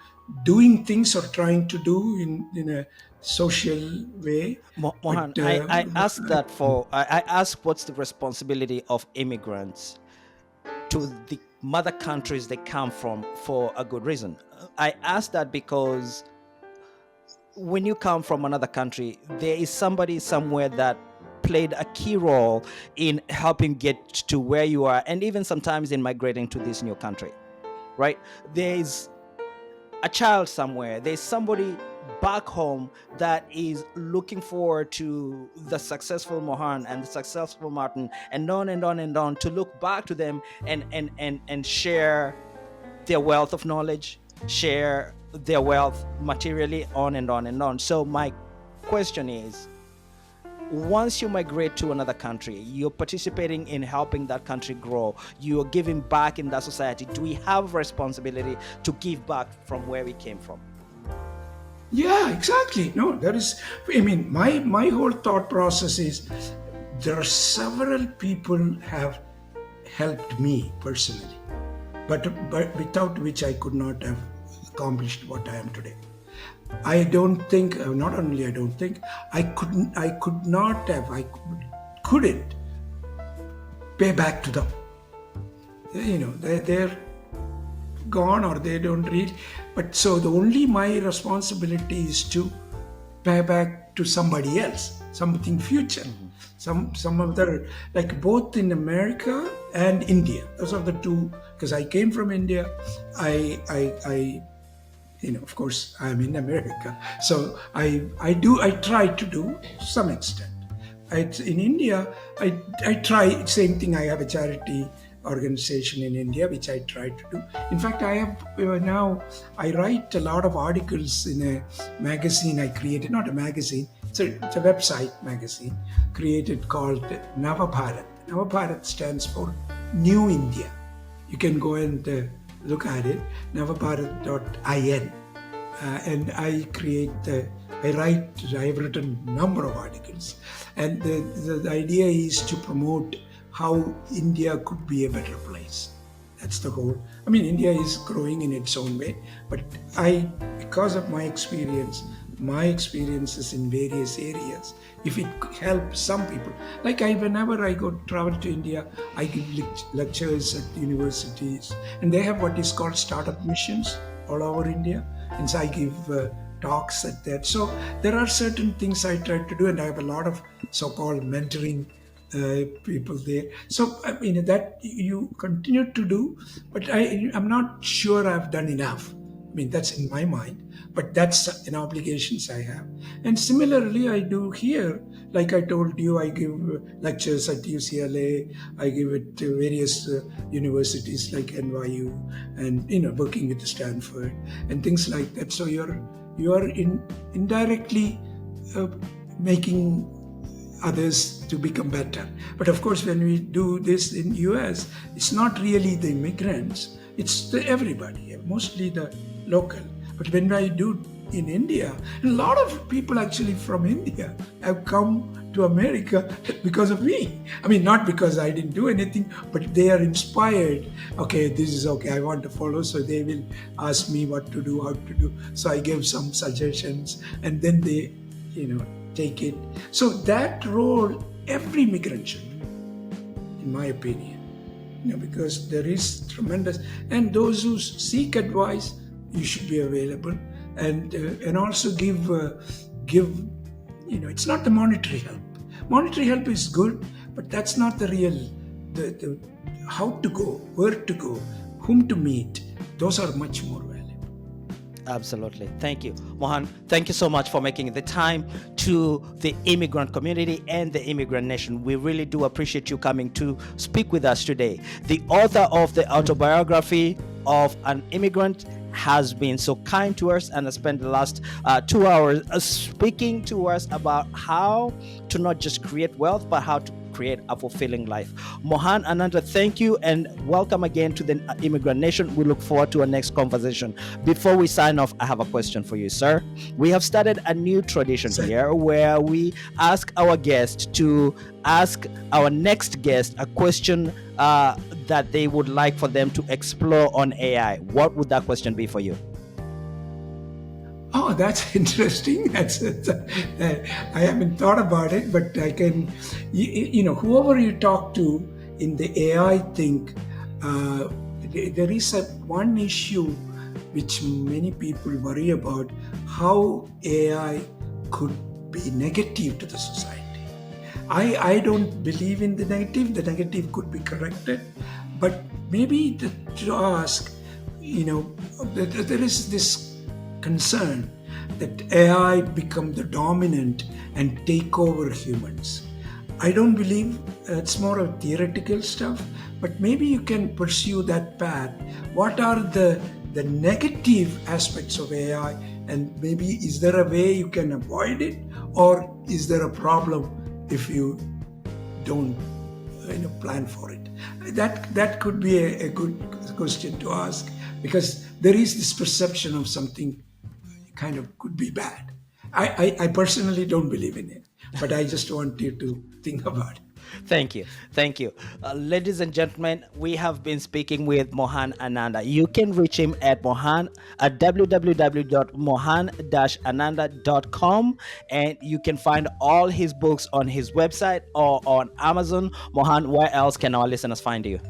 doing things or trying to do in a social way. Mohan, but, I asked that I asked what's the responsibility of immigrants to the mother countries they come from for a good reason. I asked that because when you come from another country, there is somebody somewhere that played a key role in helping get to where you are, and even sometimes in migrating to this new country, right? There's a child somewhere, there's somebody back home that is looking forward to the successful Mohan and the successful Martin, and on and on and on, to look back to them and share their wealth of knowledge, share their wealth materially, on and on and on. So my question is, once you migrate to another country, you're participating in helping that country grow, you're giving back in that society. Do we have responsibility to give back from where we came from? Yeah, exactly. No, there is, I mean, my whole thought process is, there are several people have helped me personally, but without which I could not have accomplished what I am today. I don't think, not only I don't think, I couldn't pay back to them. They're gone, or they don't read. But so the only my responsibility is to pay back to somebody else, something future, some other, like both in America and India. Those are the two, because I came from India. Of course, I'm in America, so I try to do to some extent. In India, I try, same thing. I have a charity organization in India, which I try to do. In fact, I have now I write a lot of articles in a magazine I created, not a magazine, it's a website magazine created called Navabharat. Navabharat stands for New India. You can go and look at it, navabharat.in. And I have written a number of articles. And the idea is to promote how India could be a better place. That's the goal. I mean, India is growing in its own way, but because of my experiences in various areas, if it helps some people, like whenever I go travel to India, I give lectures at universities, and they have what is called startup missions all over India, and so I give talks at that. So there are certain things I try to do, and I have a lot of so-called mentoring people there. So I mean that you continue to do, but I'm not sure I've done enough. I mean, that's in my mind, but that's an obligations I have. And similarly, I do here. Like I told you, I give lectures at UCLA. I give it to various universities like NYU, and working with Stanford and things like that. So you're indirectly making others to become better. But of course, when we do this in US, it's not really the immigrants, it's everybody, mostly the local. But when I do in India, a lot of people actually from India have come to America because of me. I mean, not because I didn't do anything, but they are inspired. Okay, this is okay, I want to follow. So they will ask me what to do, how to do. So I give some suggestions, and then they, take it. So that role, every immigrant should do, in my opinion, because there is tremendous, and those who seek advice, you should be available, and also give. It's not the monetary help. Monetary help is good, but that's not the real. The how to go, where to go, whom to meet. Those are much more valuable. Absolutely. Thank you, Mohan. Thank you so much for making the time to the immigrant community and the immigrant nation. We really do appreciate you coming to speak with us today. The author of the autobiography of an immigrant has been so kind to us and has spent the last 2 hours speaking to us about how to not just create wealth, but how to create a fulfilling life. Mohan, Ananda, thank you and welcome again to the Immigrant Nation. We look forward to our next conversation. Before we sign off, I have a question for you, sir. We have started a new tradition here where we ask our guests to ask our next guest a question that they would like for them to explore on AI. What would that question be for you? Oh, that's interesting. I haven't thought about it, but I can, whoever you talk to in the AI thing, there is one issue which many people worry about, how AI could be negative to the society. I don't believe in the negative. The negative could be corrected, but maybe to ask, there is this concern that AI become the dominant and take over humans. I don't believe it's more of theoretical stuff, but maybe you can pursue that path. What are the negative aspects of AI, and maybe is there a way you can avoid it, or is there a problem if you don't plan for it? That could be a good question to ask, because there is this perception of something kind of could be bad. I personally don't believe in it, but I just want you to think about it. Thank you. Thank you. Ladies and gentlemen, we have been speaking with Mohan Ananda. You can reach him at Mohan at www.mohan-ananda.com, and you can find all his books on his website or on Amazon. Mohan, where else can our listeners find you?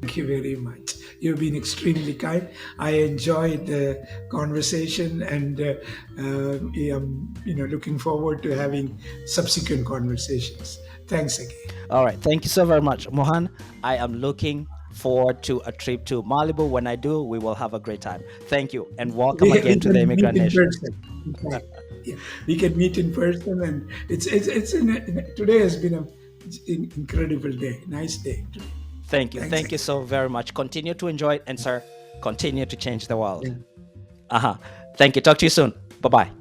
Thank you very much. You've been extremely kind. I enjoyed the conversation, and I'm looking forward to having subsequent conversations. Thanks again. All right. Thank you so very much, Mohan. I am looking forward to a trip to Malibu. When I do, we will have a great time. Thank you, and welcome again to the Immigrant Nation. Yeah, we can meet in person, and today has been a incredible day, nice day today. Thank you. Thanks Thank you again. so very much. Continue to enjoy it, and sir, continue to change the world. Yeah. Uh huh. Thank you. Talk to you soon. Bye bye.